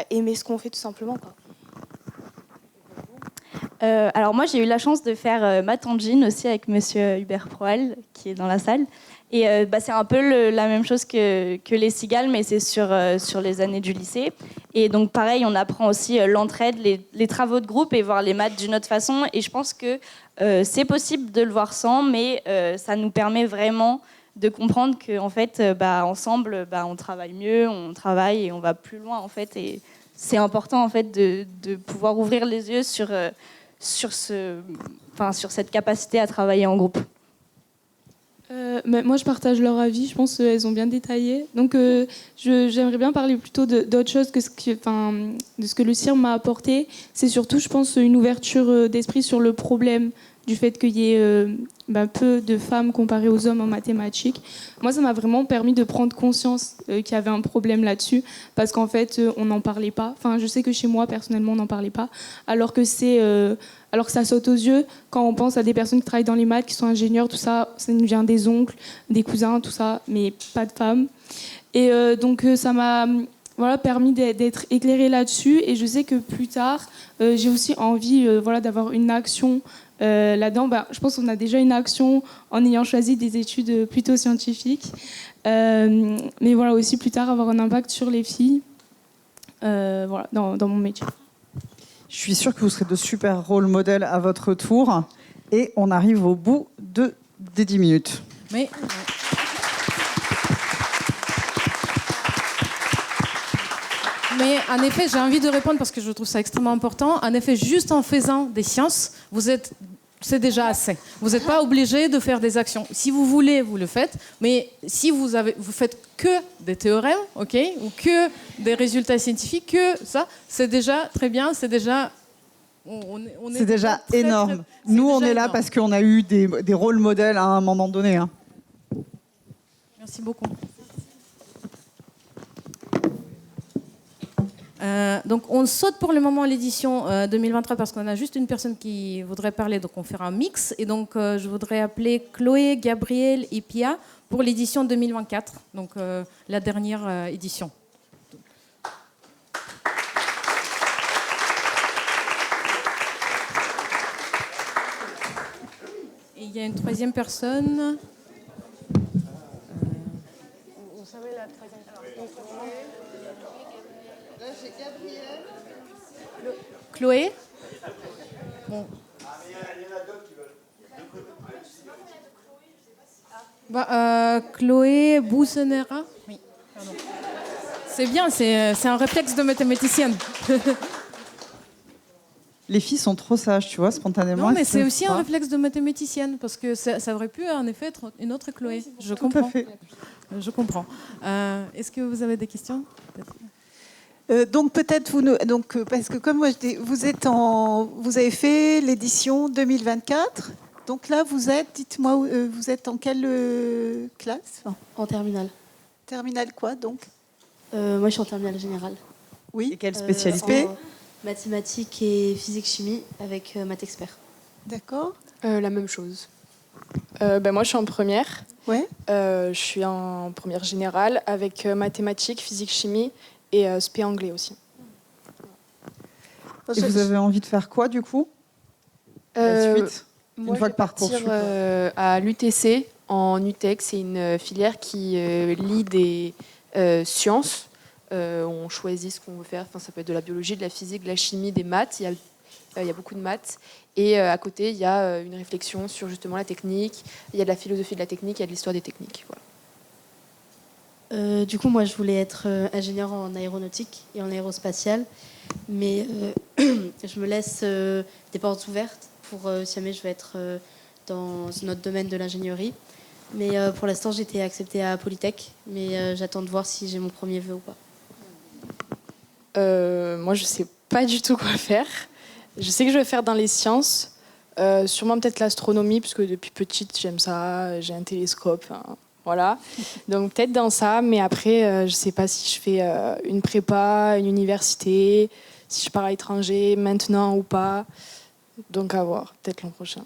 aimer ce qu'on fait tout simplement, quoi. Alors moi, j'ai eu la chance de faire maths en jean aussi avec monsieur Hubert Proal, qui est dans la salle. Et c'est un peu la même chose que les cigales, mais c'est sur les années du lycée. Et donc pareil, on apprend aussi l'entraide, les travaux de groupe et voir les maths d'une autre façon. Et je pense que c'est possible de le voir sans, mais ça nous permet vraiment de comprendre qu'en fait, ensemble, on travaille mieux, on travaille et on va plus loin en fait. Et c'est important en fait de pouvoir ouvrir les yeux sur cette capacité à travailler en groupe. Moi, je partage leur avis. Je pense qu'elles ont bien détaillé. Donc, j'aimerais bien parler plutôt d'autre chose de ce que le CIRM m'a apporté. C'est surtout, je pense, une ouverture d'esprit sur le problème du fait qu'il y ait peu de femmes comparées aux hommes en mathématiques. Moi, ça m'a vraiment permis de prendre conscience qu'il y avait un problème là-dessus, parce qu'en fait, on n'en parlait pas. Enfin, je sais que chez moi, personnellement, on n'en parlait pas, alors que ça saute aux yeux quand on pense à des personnes qui travaillent dans les maths, qui sont ingénieurs, tout ça, ça nous vient des oncles, des cousins, tout ça, mais pas de femmes. Et donc, ça m'a permis d'être éclairée là-dessus. Et je sais que plus tard, j'ai aussi envie d'avoir une action là-dedans. Je pense qu'on a déjà une action en ayant choisi des études plutôt scientifiques. Mais voilà, aussi plus tard, avoir un impact sur les filles dans mon métier. Je suis sûre que vous serez de super rôle modèles à votre tour. Et on arrive au bout des 10 minutes. Mais... Mais en effet, j'ai envie de répondre parce que je trouve ça extrêmement important. En effet, juste en faisant des sciences, c'est déjà assez. Vous n'êtes pas obligé de faire des actions. Si vous voulez, vous le faites. Mais si vous faites que des théorèmes, ok, ou que des résultats scientifiques, que ça, c'est déjà très bien. C'est déjà c'est déjà énorme. Nous, on est là parce qu'on a eu des rôles modèles à un moment donné. Hein. Merci beaucoup. Donc on saute pour le moment l'édition 2023 parce qu'on a juste une personne qui voudrait parler, donc on fera un mix. Et donc je voudrais appeler Chloé, Gabriel et Pia pour l'édition 2024, donc la dernière édition. Et il y a une troisième personne. Vous savez la troisième personne. Là, j'ai Gabriel. Chloé. Bon. Chloé Boussenera. Oui, pardon. C'est bien, c'est un réflexe de mathématicienne. Les filles sont trop sages, tu vois, spontanément. Non, mais c'est aussi un réflexe de mathématicienne, parce que ça aurait pu en effet être une autre Chloé. Je comprends. Tout à fait. Je comprends. Est-ce que vous avez des questions ? Donc peut-être parce que comme moi vous avez fait l'édition 2024. Donc là dites-moi, vous êtes en quelle classe ? En terminale. Terminale quoi donc ? Moi je suis en terminale générale. Oui. Et quelle spécialité ? Mathématiques et physique-chimie avec maths expert. D'accord. La même chose. Moi je suis en première. Ouais. Je suis en première générale avec mathématiques, physique-chimie et spé anglais aussi. Et vous avez envie de faire quoi du coup ? La suite ? Moi, une fois que parcours à l'UTC en UTEC, c'est une filière qui lie des sciences. On choisit ce qu'on veut faire. Enfin, ça peut être de la biologie, de la physique, de la chimie, des maths. Il y a beaucoup de maths. Et à côté, il y a une réflexion sur justement la technique. Il y a de la philosophie de la technique, il y a de l'histoire des techniques. Voilà. Du coup, moi, je voulais être ingénieure en aéronautique et en aérospatiale. Mais je me laisse des portes ouvertes pour si jamais je veux être dans notre domaine de l'ingénierie. Mais pour l'instant, j'ai été acceptée à Polytech. Mais j'attends de voir si j'ai mon premier vœu ou pas. Moi, je ne sais pas du tout quoi faire. Je sais que je vais faire dans les sciences. Sûrement peut-être l'astronomie, parce que depuis petite, j'aime ça. J'ai un télescope. Hein, voilà. Donc peut-être dans ça. Mais après, je ne sais pas si je fais une prépa, une université, si je pars à l'étranger maintenant ou pas. Donc à voir, peut-être l'an prochain.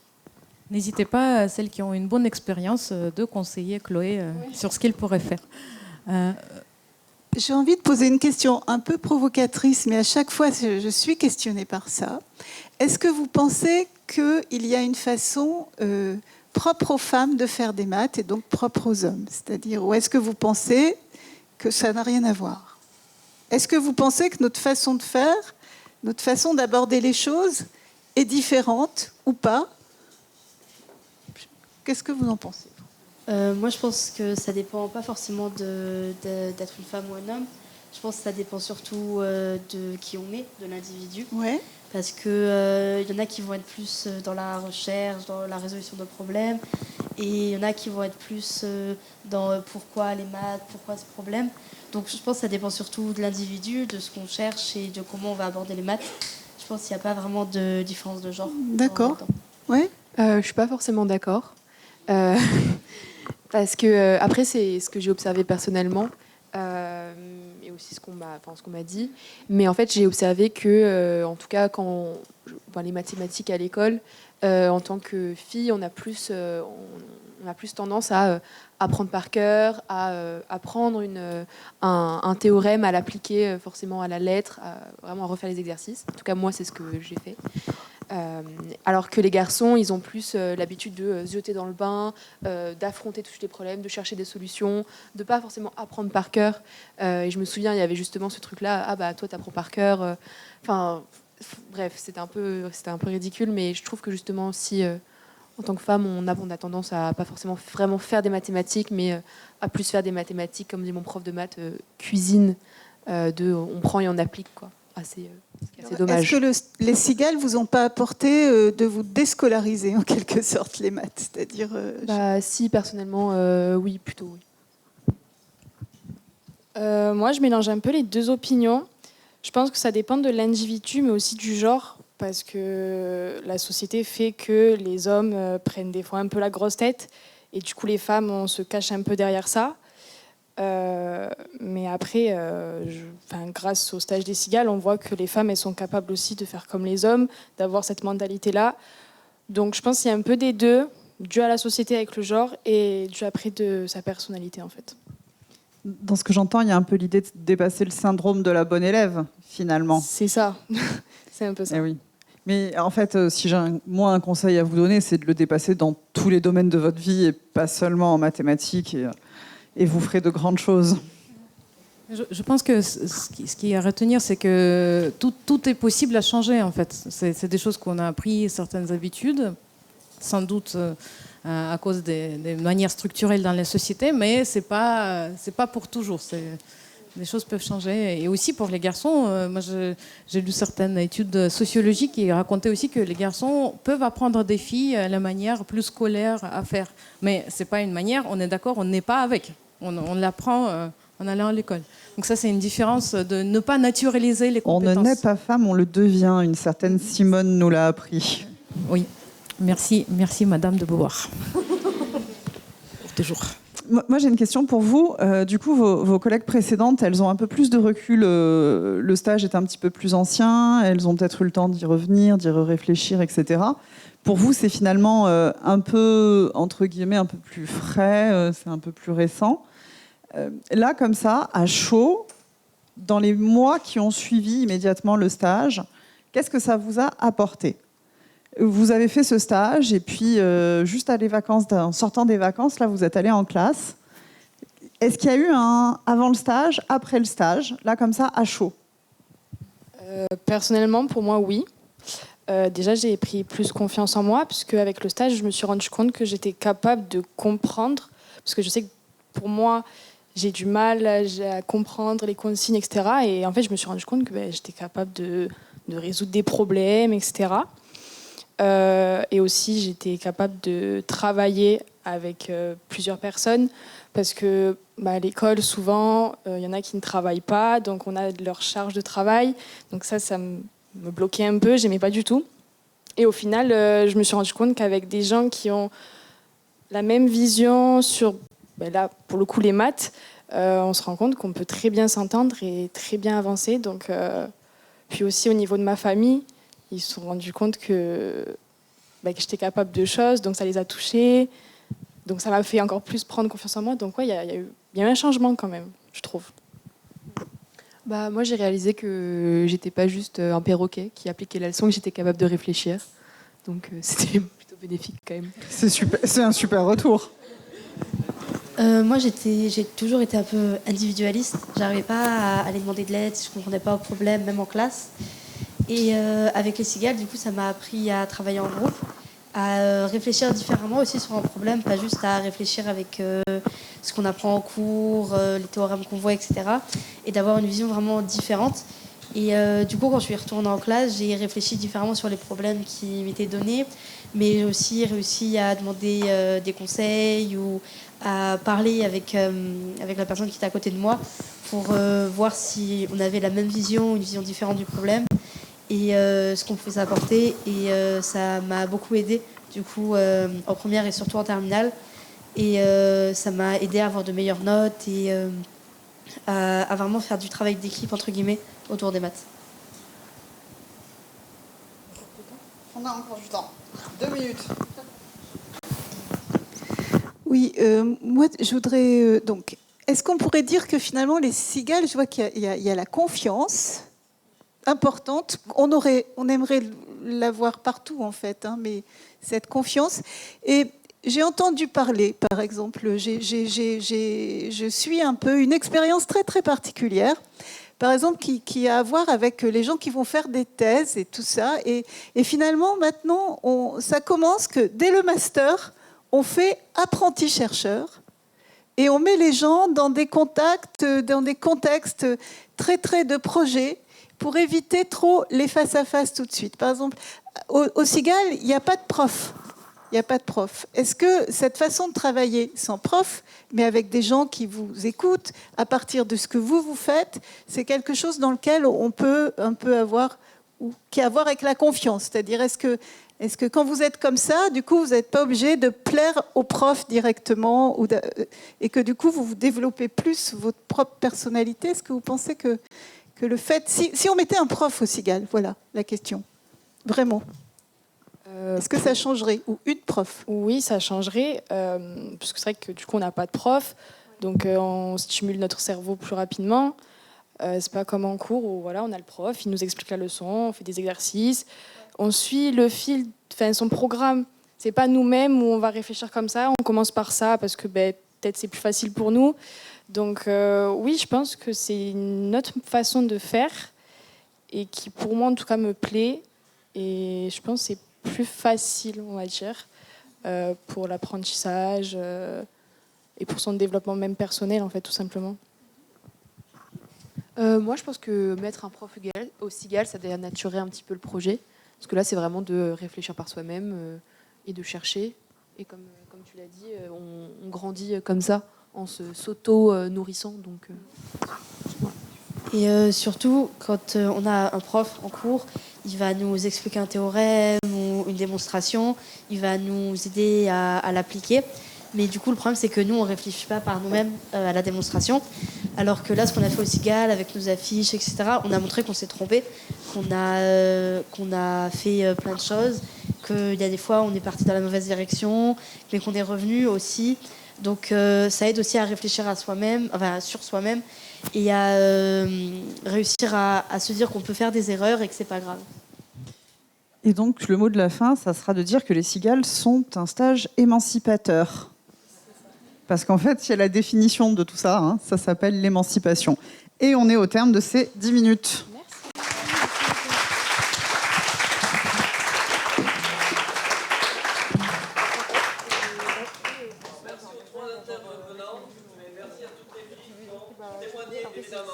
N'hésitez pas, celles qui ont une bonne expérience, de conseiller Chloé sur ce qu'elle pourrait faire. J'ai envie de poser une question un peu provocatrice, mais à chaque fois, je suis questionnée par ça. Est-ce que vous pensez qu'il y a une façon propre aux femmes de faire des maths et donc propre aux hommes ? C'est-à-dire, ou est-ce que vous pensez que ça n'a rien à voir ? Est-ce que vous pensez que notre façon de faire, notre façon d'aborder les choses est différente ou pas ? Qu'est-ce que vous en pensez ? Moi, je pense que ça dépend pas forcément d'être une femme ou un homme. Je pense que ça dépend surtout de qui on est, de l'individu. Ouais. Parce qu'il y en a qui vont être plus dans la recherche, dans la résolution de problèmes. Et il y en a qui vont être plus dans pourquoi les maths, pourquoi ce problème. Donc je pense que ça dépend surtout de l'individu, de ce qu'on cherche et de comment on va aborder les maths. Je pense qu'il n'y a pas vraiment de différence de genre. D'accord. Ouais. Je suis pas forcément d'accord. Parce que, après, c'est ce que j'ai observé personnellement. Et aussi ce qu'on m'a dit. Mais en fait, j'ai observé que, en tout cas, les mathématiques à l'école, en tant que fille, on a plus tendance à apprendre par cœur, à apprendre un théorème, à l'appliquer forcément à la lettre, vraiment à refaire les exercices. En tout cas, moi, c'est ce que j'ai fait. Alors que les garçons, ils ont plus l'habitude de se jeter dans le bain, d'affronter tous les problèmes, de chercher des solutions, de pas forcément apprendre par cœur. Et je me souviens, il y avait justement ce truc-là, ah bah toi t'apprends par cœur. Bref, c'était un peu ridicule, mais je trouve que justement, si en tant que femme, on a tendance à pas forcément vraiment faire des mathématiques, mais à plus faire des mathématiques, comme dit mon prof de maths, cuisine, on prend et on applique, quoi. C'est dommage. Est-ce que les cigales vous ont pas apporté de vous déscolariser en quelque sorte les maths, c'est-à-dire Si, personnellement, oui, plutôt oui. Moi, je mélange un peu les deux opinions. Je pense que ça dépend de l'individu, mais aussi du genre, parce que la société fait que les hommes prennent des fois un peu la grosse tête, et du coup, les femmes, on se cache un peu derrière ça. Mais après, grâce au stage des cigales, on voit que les femmes, elles sont capables aussi de faire comme les hommes, d'avoir cette mentalité-là. Donc je pense qu'il y a un peu des deux, dû à la société avec le genre et dû après de sa personnalité, en fait. Dans ce que j'entends, il y a un peu l'idée de dépasser le syndrome de la bonne élève, finalement. C'est ça, c'est un peu ça. Eh oui. Mais en fait, si j'ai un conseil à vous donner, c'est de le dépasser dans tous les domaines de votre vie et pas seulement en mathématiques. Et vous ferez de grandes choses. Je pense que ce qui est à retenir, c'est que tout est possible à changer, en fait. C'est des choses qu'on a appris, certaines habitudes, sans doute à cause des manières structurelles dans la société, mais c'est pas pour toujours. Les choses peuvent changer. Et aussi pour les garçons, moi j'ai lu certaines études sociologiques qui racontaient aussi que les garçons peuvent apprendre des filles la manière plus scolaire à faire. Mais c'est pas une manière, on est d'accord, on n'est pas avec. On l'apprend en allant à l'école. Donc ça, c'est une différence de ne pas naturaliser les compétences. On ne naît pas femme, on le devient. Une certaine Simone nous l'a appris. Oui. Merci Madame de Beauvoir. Pour toujours. Moi, j'ai une question pour vous. Du coup, vos collègues précédentes, elles ont un peu plus de recul. Le stage est un petit peu plus ancien. Elles ont peut-être eu le temps d'y revenir, d'y réfléchir, etc. Pour vous, c'est finalement un peu, entre guillemets, un peu plus frais. C'est un peu plus récent. Là, comme ça, à chaud, dans les mois qui ont suivi immédiatement le stage, qu'est-ce que ça vous a apporté ? Vous avez fait ce stage et puis juste en sortant des vacances, là, vous êtes allé en classe. Est-ce qu'il y a eu un avant le stage, après le stage, là comme ça, à chaud ? Personnellement, pour moi, oui. Déjà, j'ai pris plus confiance en moi, puisque avec le stage, je me suis rendu compte que j'étais capable de comprendre, parce que je sais que pour moi, j'ai du mal à comprendre les consignes, etc. Et en fait, je me suis rendu compte que j'étais capable de résoudre des problèmes, etc. Et aussi, j'étais capable de travailler avec plusieurs personnes parce que à l'école, souvent, il y en a qui ne travaillent pas, donc on a leur charge de travail. Donc ça me bloquait un peu, j'aimais pas du tout. Et au final, je me suis rendu compte qu'avec des gens qui ont la même vision sur, là, pour le coup, les maths, on se rend compte qu'on peut très bien s'entendre et très bien avancer. Donc, puis aussi au niveau de ma famille, ils se sont rendus compte que j'étais capable de choses, donc ça les a touchés. Donc ça m'a fait encore plus prendre confiance en moi. Donc ouais, il y a eu un changement quand même, je trouve. Moi, j'ai réalisé que j'étais pas juste un perroquet qui appliquait la leçon, que j'étais capable de réfléchir. Donc c'était plutôt bénéfique quand même. C'est un super retour. Moi, j'ai toujours été un peu individualiste. J'arrivais pas à aller demander de l'aide, je comprenais pas au problème, même en classe. Et avec les cigales, du coup, ça m'a appris à travailler en groupe, à réfléchir différemment aussi sur un problème, pas juste à réfléchir avec ce qu'on apprend en cours, les théorèmes qu'on voit, etc. Et d'avoir une vision vraiment différente. Et du coup, quand je suis retournée en classe, j'ai réfléchi différemment sur les problèmes qui m'étaient donnés, mais j'ai aussi réussi à demander des conseils ou à parler avec la personne qui était à côté de moi pour voir si on avait la même vision ou une vision différente du problème et ce qu'on pouvait s'apporter. Et ça m'a beaucoup aidé du coup, en première et surtout en terminale. Et ça m'a aidé à avoir de meilleures notes et à vraiment faire du travail d'équipe, entre guillemets, autour des maths. On a encore du temps. 2 minutes. Oui, moi, je voudrais... donc, est-ce qu'on pourrait dire que finalement, les cigales, je vois qu'il y a la confiance importante. On aimerait l'avoir partout, en fait, hein, mais cette confiance... Et j'ai entendu parler, par exemple, je suis un peu une expérience très, très particulière, par exemple, qui a à voir avec les gens qui vont faire des thèses et tout ça. Et finalement, maintenant, ça commence que dès le master, on fait apprenti-chercheur et on met les gens dans des contextes très, très de projet pour éviter trop les face-à-face tout de suite. Par exemple, au Cigale, il n'y a pas de prof. Il n'y a pas de prof. Est-ce que cette façon de travailler sans prof, mais avec des gens qui vous écoutent, à partir de ce que vous faites, c'est quelque chose dans lequel on peut un peu avoir, ou qui a à voir avec la confiance? C'est-à-dire, est-ce que quand vous êtes comme ça, du coup, vous n'êtes pas obligé de plaire au prof directement, et que du coup, vous développez plus votre propre personnalité? Est-ce que vous pensez que le fait... Si on mettait un prof au Cigale, voilà la question. Vraiment. Est-ce que ça changerait? Ou une prof? Oui, ça changerait, parce que c'est vrai que du coup, on n'a pas de prof, donc on stimule notre cerveau plus rapidement. C'est pas comme en cours où voilà, on a le prof, il nous explique la leçon, on fait des exercices, on suit le fil, son programme. C'est pas nous-mêmes où on va réfléchir comme ça, on commence par ça parce que peut-être c'est plus facile pour nous. Donc oui, je pense que c'est une autre façon de faire et qui pour moi en tout cas me plaît, et je pense que c'est plus facile, on va dire, pour l'apprentissage et pour son développement même personnel, en fait, tout simplement. Moi, je pense que mettre un prof au Cigale, ça dénaturerait un petit peu le projet. Parce que là, c'est vraiment de réfléchir par soi-même et de chercher. Et comme tu l'as dit, on grandit comme ça, en s'auto-nourrissant. Donc, voilà. Et surtout, quand on a un prof en cours, il va nous expliquer un théorème ou une démonstration, il va nous aider à l'appliquer. Mais du coup, le problème, c'est que nous, on ne réfléchit pas par nous-mêmes à la démonstration. Alors que là, ce qu'on a fait au Cigale, avec nos affiches, etc., on a montré qu'on s'est trompé, qu'on a fait plein de choses, qu'il y a des fois, on est parti dans la mauvaise direction, mais qu'on est revenu aussi. Donc, ça aide aussi à réfléchir à soi-même, enfin, sur soi-même, et à réussir à se dire qu'on peut faire des erreurs et que c'est pas grave. Et donc, le mot de la fin, ça sera de dire que les Cigales sont un stage émancipateur. Parce qu'en fait, il y a la définition de tout ça, hein, ça s'appelle l'émancipation. Et on est au terme de ces 10 minutes.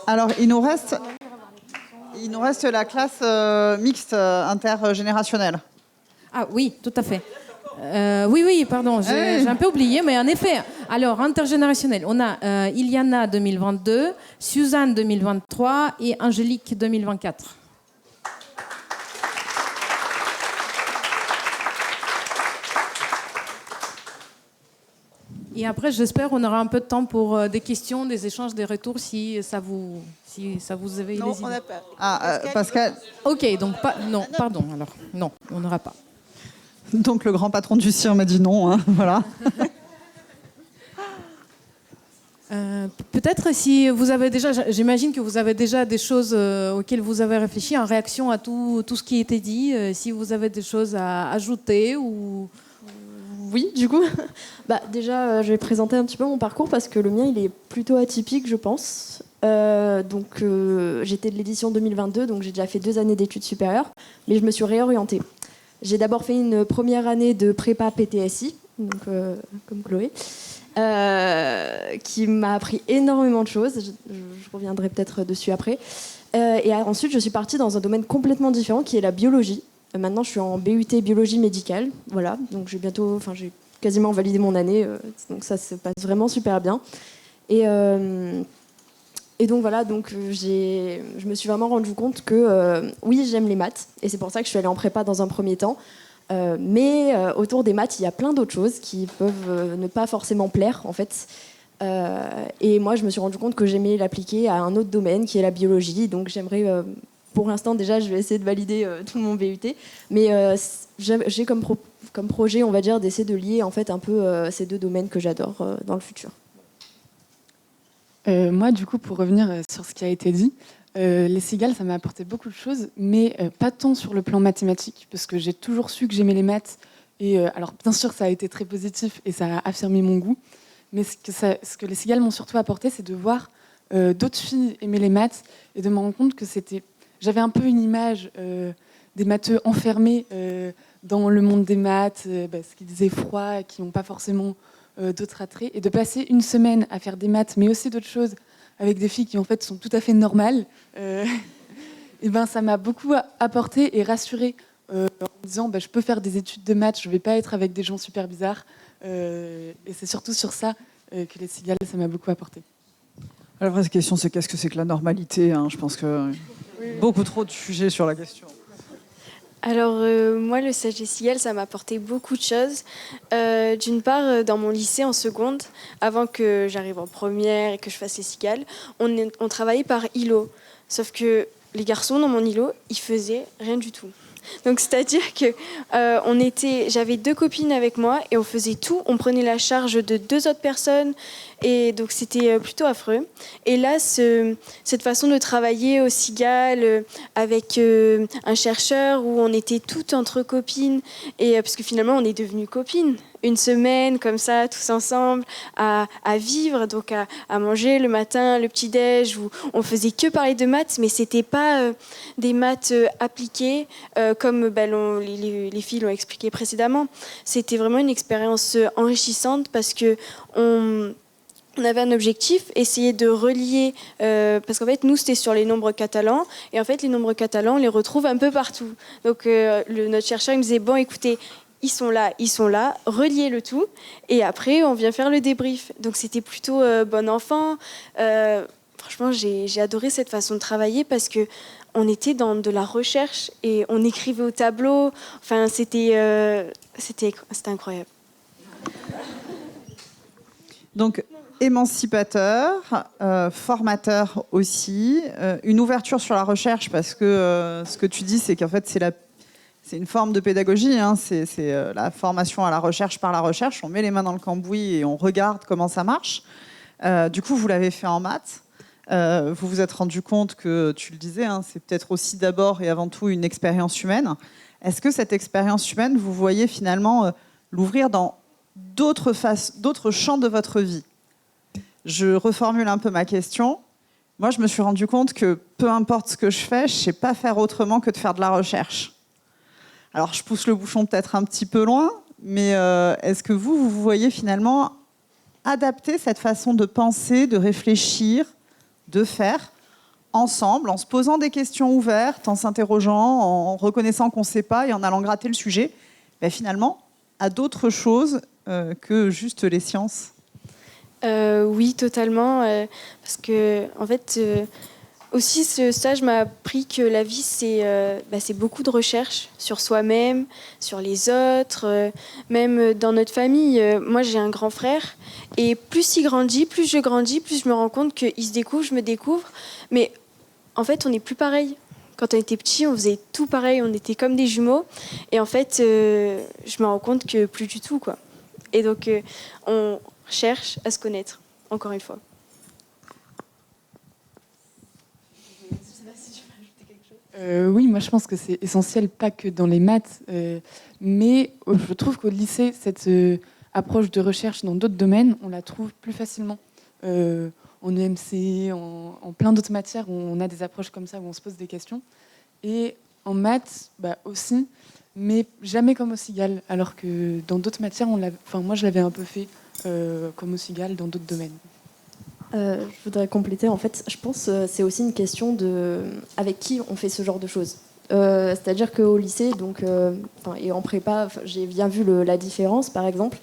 Alors, il nous reste la classe mixte intergénérationnelle. Ah oui, tout à fait. Oui, pardon, j'ai un peu oublié, mais en effet, alors, intergénérationnel, on a Iliana 2022, Suzanne 2023 et Angélique 2024. Et après, j'espère qu'on aura un peu de temps pour des questions, des échanges, des retours, si ça vous éveille les idées. Non, on n'a pas. Ah, Pascal. Ok, donc non, pardon, alors non, on n'aura pas. Donc le grand patron du CIR m'a dit non, hein, voilà. Peut-être si vous avez déjà, j'imagine que vous avez déjà des choses auxquelles vous avez réfléchi en réaction à tout ce qui a été dit, si vous avez des choses à ajouter ou... Oui, du coup, déjà, je vais présenter un petit peu mon parcours parce que le mien, il est plutôt atypique, je pense. J'étais de l'édition 2022, donc j'ai déjà fait 2 années d'études supérieures, mais je me suis réorientée. J'ai d'abord fait une première année de prépa PTSI, donc, comme Chloé, qui m'a appris énormément de choses. Je reviendrai peut-être dessus après. Et ensuite, je suis partie dans un domaine complètement différent, qui est la biologie. Maintenant, je suis en BUT biologie médicale. Voilà, donc j'ai quasiment validé mon année, donc ça se passe vraiment super bien. Et donc voilà, je me suis vraiment rendu compte que oui, j'aime les maths, et c'est pour ça que je suis allée en prépa dans un premier temps. Mais autour des maths, il y a plein d'autres choses qui peuvent ne pas forcément plaire, en fait. Et moi, je me suis rendu compte que j'aimais l'appliquer à un autre domaine, qui est la biologie. Donc, j'aimerais, pour l'instant, déjà, je vais essayer de valider tout mon BUT. Mais j'ai comme projet, on va dire, d'essayer de lier en fait un peu ces deux domaines que j'adore dans le futur. Moi, du coup, pour revenir sur ce qui a été dit, les cigales, ça m'a apporté beaucoup de choses, mais pas tant sur le plan mathématique, parce que j'ai toujours su que j'aimais les maths. Et alors, bien sûr, ça a été très positif et ça a affirmé mon goût. Mais ce que les cigales m'ont surtout apporté, c'est de voir d'autres filles aimer les maths et de me rendre compte que j'avais un peu une image des matheux enfermés dans le monde des maths, ce qu'ils disaient froid, qui n'ont pas forcément d'autres attraits, et de passer une semaine à faire des maths, mais aussi d'autres choses, avec des filles qui en fait sont tout à fait normales, et ça m'a beaucoup apporté et rassuré en me disant je peux faire des études de maths, je ne vais pas être avec des gens super bizarres. Et c'est surtout sur ça que les cigales, ça m'a beaucoup apporté. La vraie question, c'est qu'est-ce que c'est que la normalité, hein. Je pense que beaucoup trop de sujets sur la question. Alors moi, le stage des cigales, ça m'a apporté beaucoup de choses. D'une part, dans mon lycée en seconde, avant que j'arrive en première et que je fasse les cigales, on travaillait par îlot. Sauf que les garçons dans mon îlot, ils faisaient rien du tout. Donc c'est-à-dire que j'avais 2 copines avec moi et on faisait tout. On prenait la charge de 2 autres personnes et donc c'était plutôt affreux. Et là, cette façon de travailler au cigales avec un chercheur où on était toutes entre copines et parce que finalement on est devenues copines. Une semaine comme ça, tous ensemble, à vivre, donc à manger le matin, le petit-déj, où on faisait que parler de maths, mais c'était pas des maths appliquées comme les filles l'ont expliqué précédemment. C'était vraiment une expérience enrichissante parce que on avait un objectif, essayer de relier, parce qu'en fait, nous, c'était sur les nombres catalans, et en fait, les nombres catalans, on les retrouve un peu partout. Donc, notre chercheur, il me disait, bon, écoutez, ils sont là, reliez le tout, et après, on vient faire le débrief. Donc, c'était plutôt bon enfant. Franchement, j'ai adoré cette façon de travailler parce que on était dans de la recherche et on écrivait au tableau. Enfin, c'était incroyable. Donc, émancipateur, formateur aussi, une ouverture sur la recherche parce que ce que tu dis, c'est qu'en fait, c'est une forme de pédagogie, hein, c'est la formation à la recherche par la recherche. On met les mains dans le cambouis et on regarde comment ça marche. Du coup, vous l'avez fait en maths. Vous vous êtes rendu compte que, tu le disais, hein, c'est peut-être aussi d'abord et avant tout une expérience humaine. Est-ce que cette expérience humaine, vous voyez finalement l'ouvrir dans d'autres champs de votre vie ? Je reformule un peu ma question. Moi, je me suis rendu compte que peu importe ce que je fais, je ne sais pas faire autrement que de faire de la recherche. Alors, je pousse le bouchon peut-être un petit peu loin, mais est-ce que vous voyez finalement adapter cette façon de penser, de réfléchir, de faire ensemble, en se posant des questions ouvertes, en s'interrogeant, en reconnaissant qu'on ne sait pas et en allant gratter le sujet, finalement, à d'autres choses que juste les sciences? Oui, totalement. Parce que, en fait, aussi, ce stage m'a appris que la vie, c'est beaucoup de recherche sur soi-même, sur les autres, même dans notre famille. Moi, j'ai un grand frère. Et plus il grandit, plus je grandis, plus je me rends compte qu'il se découvre, je me découvre. Mais en fait, on n'est plus pareil. Quand on était petit, on faisait tout pareil. On était comme des jumeaux. Et en fait, je me rends compte que plus du tout, quoi. Et donc, on cherche à se connaître, encore une fois. Oui, moi je pense que c'est essentiel, pas que dans les maths, mais je trouve qu'au lycée, cette approche de recherche dans d'autres domaines, on la trouve plus facilement. En EMC, en plein d'autres matières où on a des approches comme ça, où on se pose des questions. Et en maths aussi, mais jamais comme au cigales, alors que dans d'autres matières, moi je l'avais un peu fait comme au cigales dans d'autres domaines. Je voudrais compléter. En fait, je pense que c'est aussi une question de avec qui on fait ce genre de choses. C'est-à-dire qu'au lycée, et en prépa, j'ai bien vu la différence. Par exemple,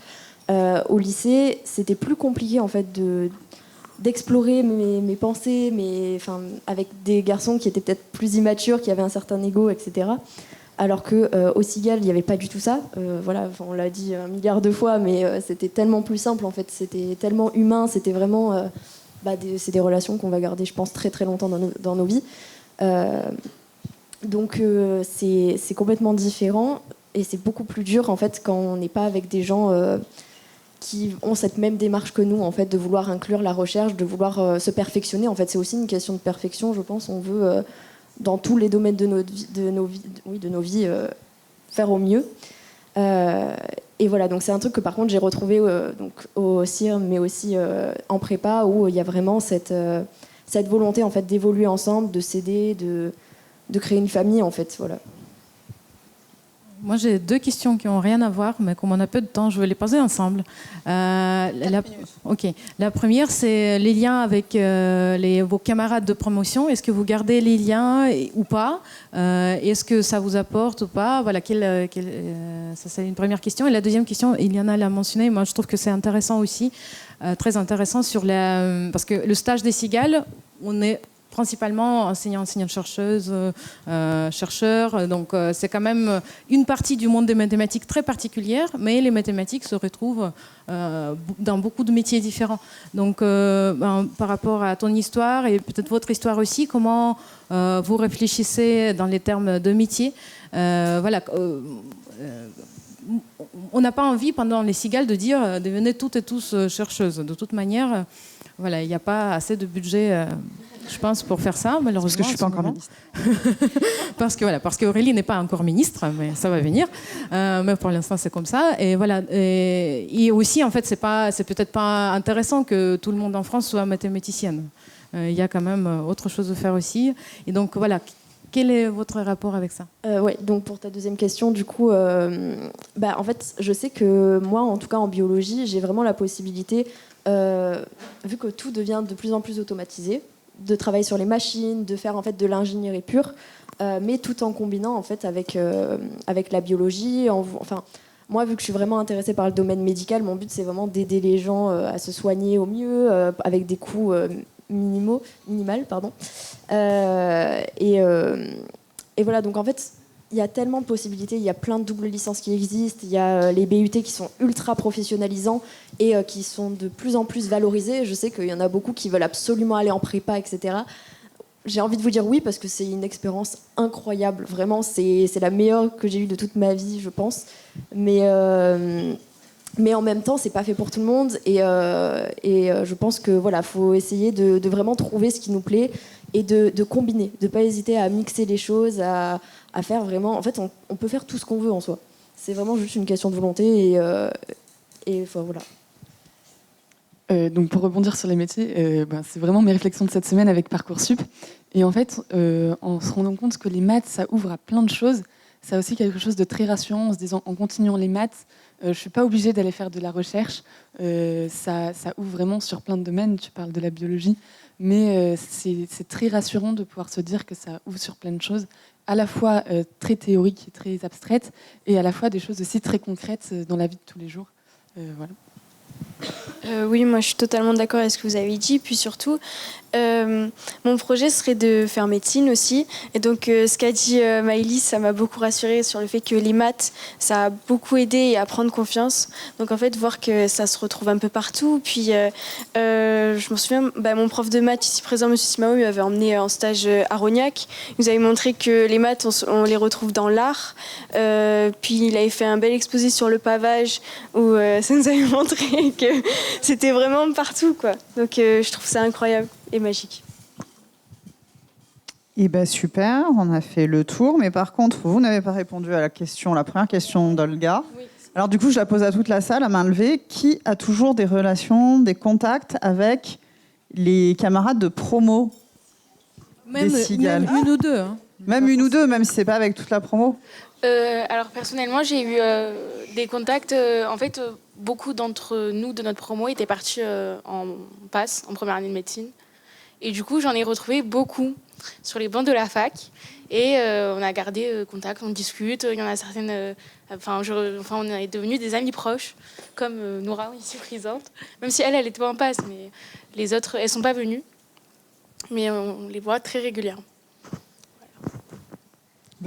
au lycée, c'était plus compliqué en fait d'explorer mes pensées, avec des garçons qui étaient peut-être plus immatures, qui avaient un certain ego, etc. Alors qu'au Cigale, il n'y avait pas du tout ça. Voilà, on l'a dit 1 milliard de fois, mais c'était tellement plus simple, en fait. C'était tellement humain, c'était vraiment... c'est des relations qu'on va garder, je pense, très très longtemps dans nos vies. Donc c'est complètement différent et c'est beaucoup plus dur, en fait, quand on n'est pas avec des gens... qui ont cette même démarche que nous, en fait, de vouloir inclure la recherche, de vouloir se perfectionner. En fait, c'est aussi une question de perfection, je pense. On veut, dans tous les domaines de nos vies, faire au mieux. Et voilà, donc c'est un truc que, par contre, j'ai retrouvé donc, au CIRM, mais aussi en prépa, où il y a vraiment cette volonté, en fait, d'évoluer ensemble, de s'aider, de créer une famille, en fait. Voilà. Moi, j'ai 2 questions qui n'ont rien à voir, mais comme on a peu de temps, je vais les poser ensemble. La première, c'est les liens avec vos camarades de promotion. Est-ce que vous gardez les liens ou pas? Est-ce que ça vous apporte ou pas? Voilà, ça c'est une première question. Et la deuxième question, Iliana l'a mentionné, moi je trouve que c'est intéressant aussi, très intéressant, parce que le stage des Cigales, on est principalement enseignants-chercheuses, chercheurs. Donc c'est quand même une partie du monde des mathématiques très particulière, mais les mathématiques se retrouvent dans beaucoup de métiers différents. Donc par rapport à ton histoire et peut-être votre histoire aussi, comment vous réfléchissez dans les termes de métier? On n'a pas envie pendant les Cigales de dire devenez toutes et tous chercheuses. De toute manière, il n'y a pas assez de budget, je pense, pour faire ça, malheureusement. Parce que je ne suis pas encore ministre. parce qu'Aurélie n'est pas encore ministre, mais ça va venir. Mais pour l'instant, c'est comme ça. Et voilà. Et aussi, en fait, c'est peut-être pas intéressant que tout le monde en France soit mathématicienne. Il y a quand même autre chose à faire aussi. Et donc, voilà. Quel est votre rapport avec ça? Donc pour ta deuxième question, du coup, en fait, je sais que moi, en tout cas en biologie, j'ai vraiment la possibilité, vu que tout devient de plus en plus automatisé, de travailler sur les machines, de faire en fait de l'ingénierie pure, mais tout en combinant en fait avec la biologie. Moi, vu que je suis vraiment intéressée par le domaine médical, mon but c'est vraiment d'aider les gens à se soigner au mieux, avec des coûts minimal, pardon. Et voilà, donc en fait, il y a tellement de possibilités, il y a plein de doubles licences qui existent, il y a les BUT qui sont ultra professionnalisants et qui sont de plus en plus valorisés. Je sais qu'il y en a beaucoup qui veulent absolument aller en prépa, etc. J'ai envie de vous dire oui, parce que c'est une expérience incroyable. Vraiment, c'est la meilleure que j'ai eue de toute ma vie, je pense. Mais en même temps, c'est pas fait pour tout le monde. Et je pense que faut essayer de vraiment trouver ce qui nous plaît et de combiner, de pas hésiter à mixer les choses, à faire vraiment. En fait, on peut faire tout ce qu'on veut en soi. C'est vraiment juste une question de volonté. Voilà. Donc pour rebondir sur les métiers, c'est vraiment mes réflexions de cette semaine avec Parcoursup. Et en fait, en se rendant compte que les maths, ça ouvre à plein de choses, ça a aussi quelque chose de très rassurant en se disant, en continuant les maths, je ne suis pas obligée d'aller faire de la recherche. Ça ouvre vraiment sur plein de domaines. Tu parles de la biologie. Mais c'est très rassurant de pouvoir se dire que ça ouvre sur plein de choses, à la fois très théoriques et très abstraites, et à la fois des choses aussi très concrètes dans la vie de tous les jours. Voilà. Oui, moi je suis totalement d'accord avec ce que vous avez dit. Puis surtout, mon projet serait de faire médecine aussi. Et donc ce qu'a dit Maëlys, ça m'a beaucoup rassurée sur le fait que les maths, ça a beaucoup aidé à prendre confiance. Donc en fait, voir que ça se retrouve un peu partout. Puis je me souviens, mon prof de maths ici présent, M. Simao, m'avait emmené en stage à Rognac. Il nous avait montré que les maths, on les retrouve dans l'art. Puis il avait fait un bel exposé sur le pavage où ça nous avait montré que c'était vraiment partout, quoi. Donc je trouve ça incroyable et magique. Eh ben super, on a fait le tour. Mais par contre, vous n'avez pas répondu à la première question d'Olga. Oui. Alors du coup, je la pose à toute la salle, à main levée. Qui a toujours des relations, des contacts avec les camarades de promo des Cigales? Même une ou deux. Hein. Même une ou deux, même si c'est pas avec toute la promo. Alors personnellement, j'ai eu des contacts. En fait, beaucoup d'entre nous de notre promo étaient partis en passe, en première année de médecine. Et du coup, j'en ai retrouvé beaucoup sur les bancs de la fac. Et on a gardé contact, on discute. Il y en a certaines... on est devenus des amis proches, comme Noura, ici présente. Même si elle était pas en passe, mais les autres, elles sont pas venues. Mais on les voit très régulièrement.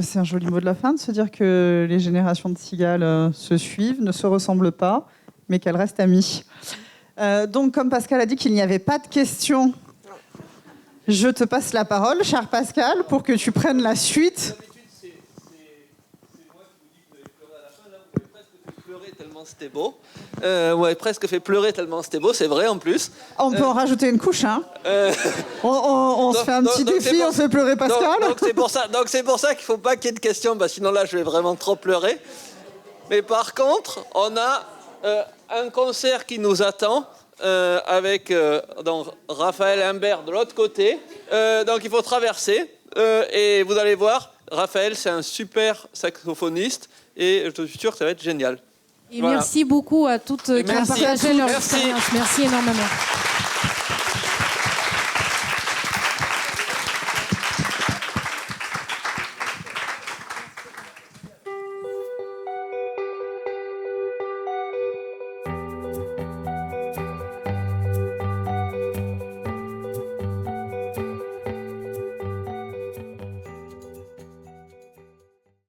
C'est un joli mot de la fin de se dire que les générations de cigales se suivent, ne se ressemblent pas, mais qu'elles restent amies. Donc, comme Pascal a dit qu'il n'y avait pas de questions, je te passe la parole, cher Pascal, pour que tu prennes la suite. Tellement c'était beau. Ouais, presque fait pleurer tellement c'était beau, c'est vrai en plus. On peut en rajouter une couche, hein. On se fait un petit défi, on fait pleurer Pascal. Donc c'est pour ça qu'il ne faut pas qu'il y ait de questions, sinon là je vais vraiment trop pleurer. Mais par contre, on a un concert qui nous attend avec donc, Raphaël Imbert de l'autre côté. Donc il faut traverser et vous allez voir, Raphaël c'est un super saxophoniste et je suis sûr que ça va être génial. Et voilà. Merci beaucoup à toutes qui ont partagé leur expérience. Merci énormément.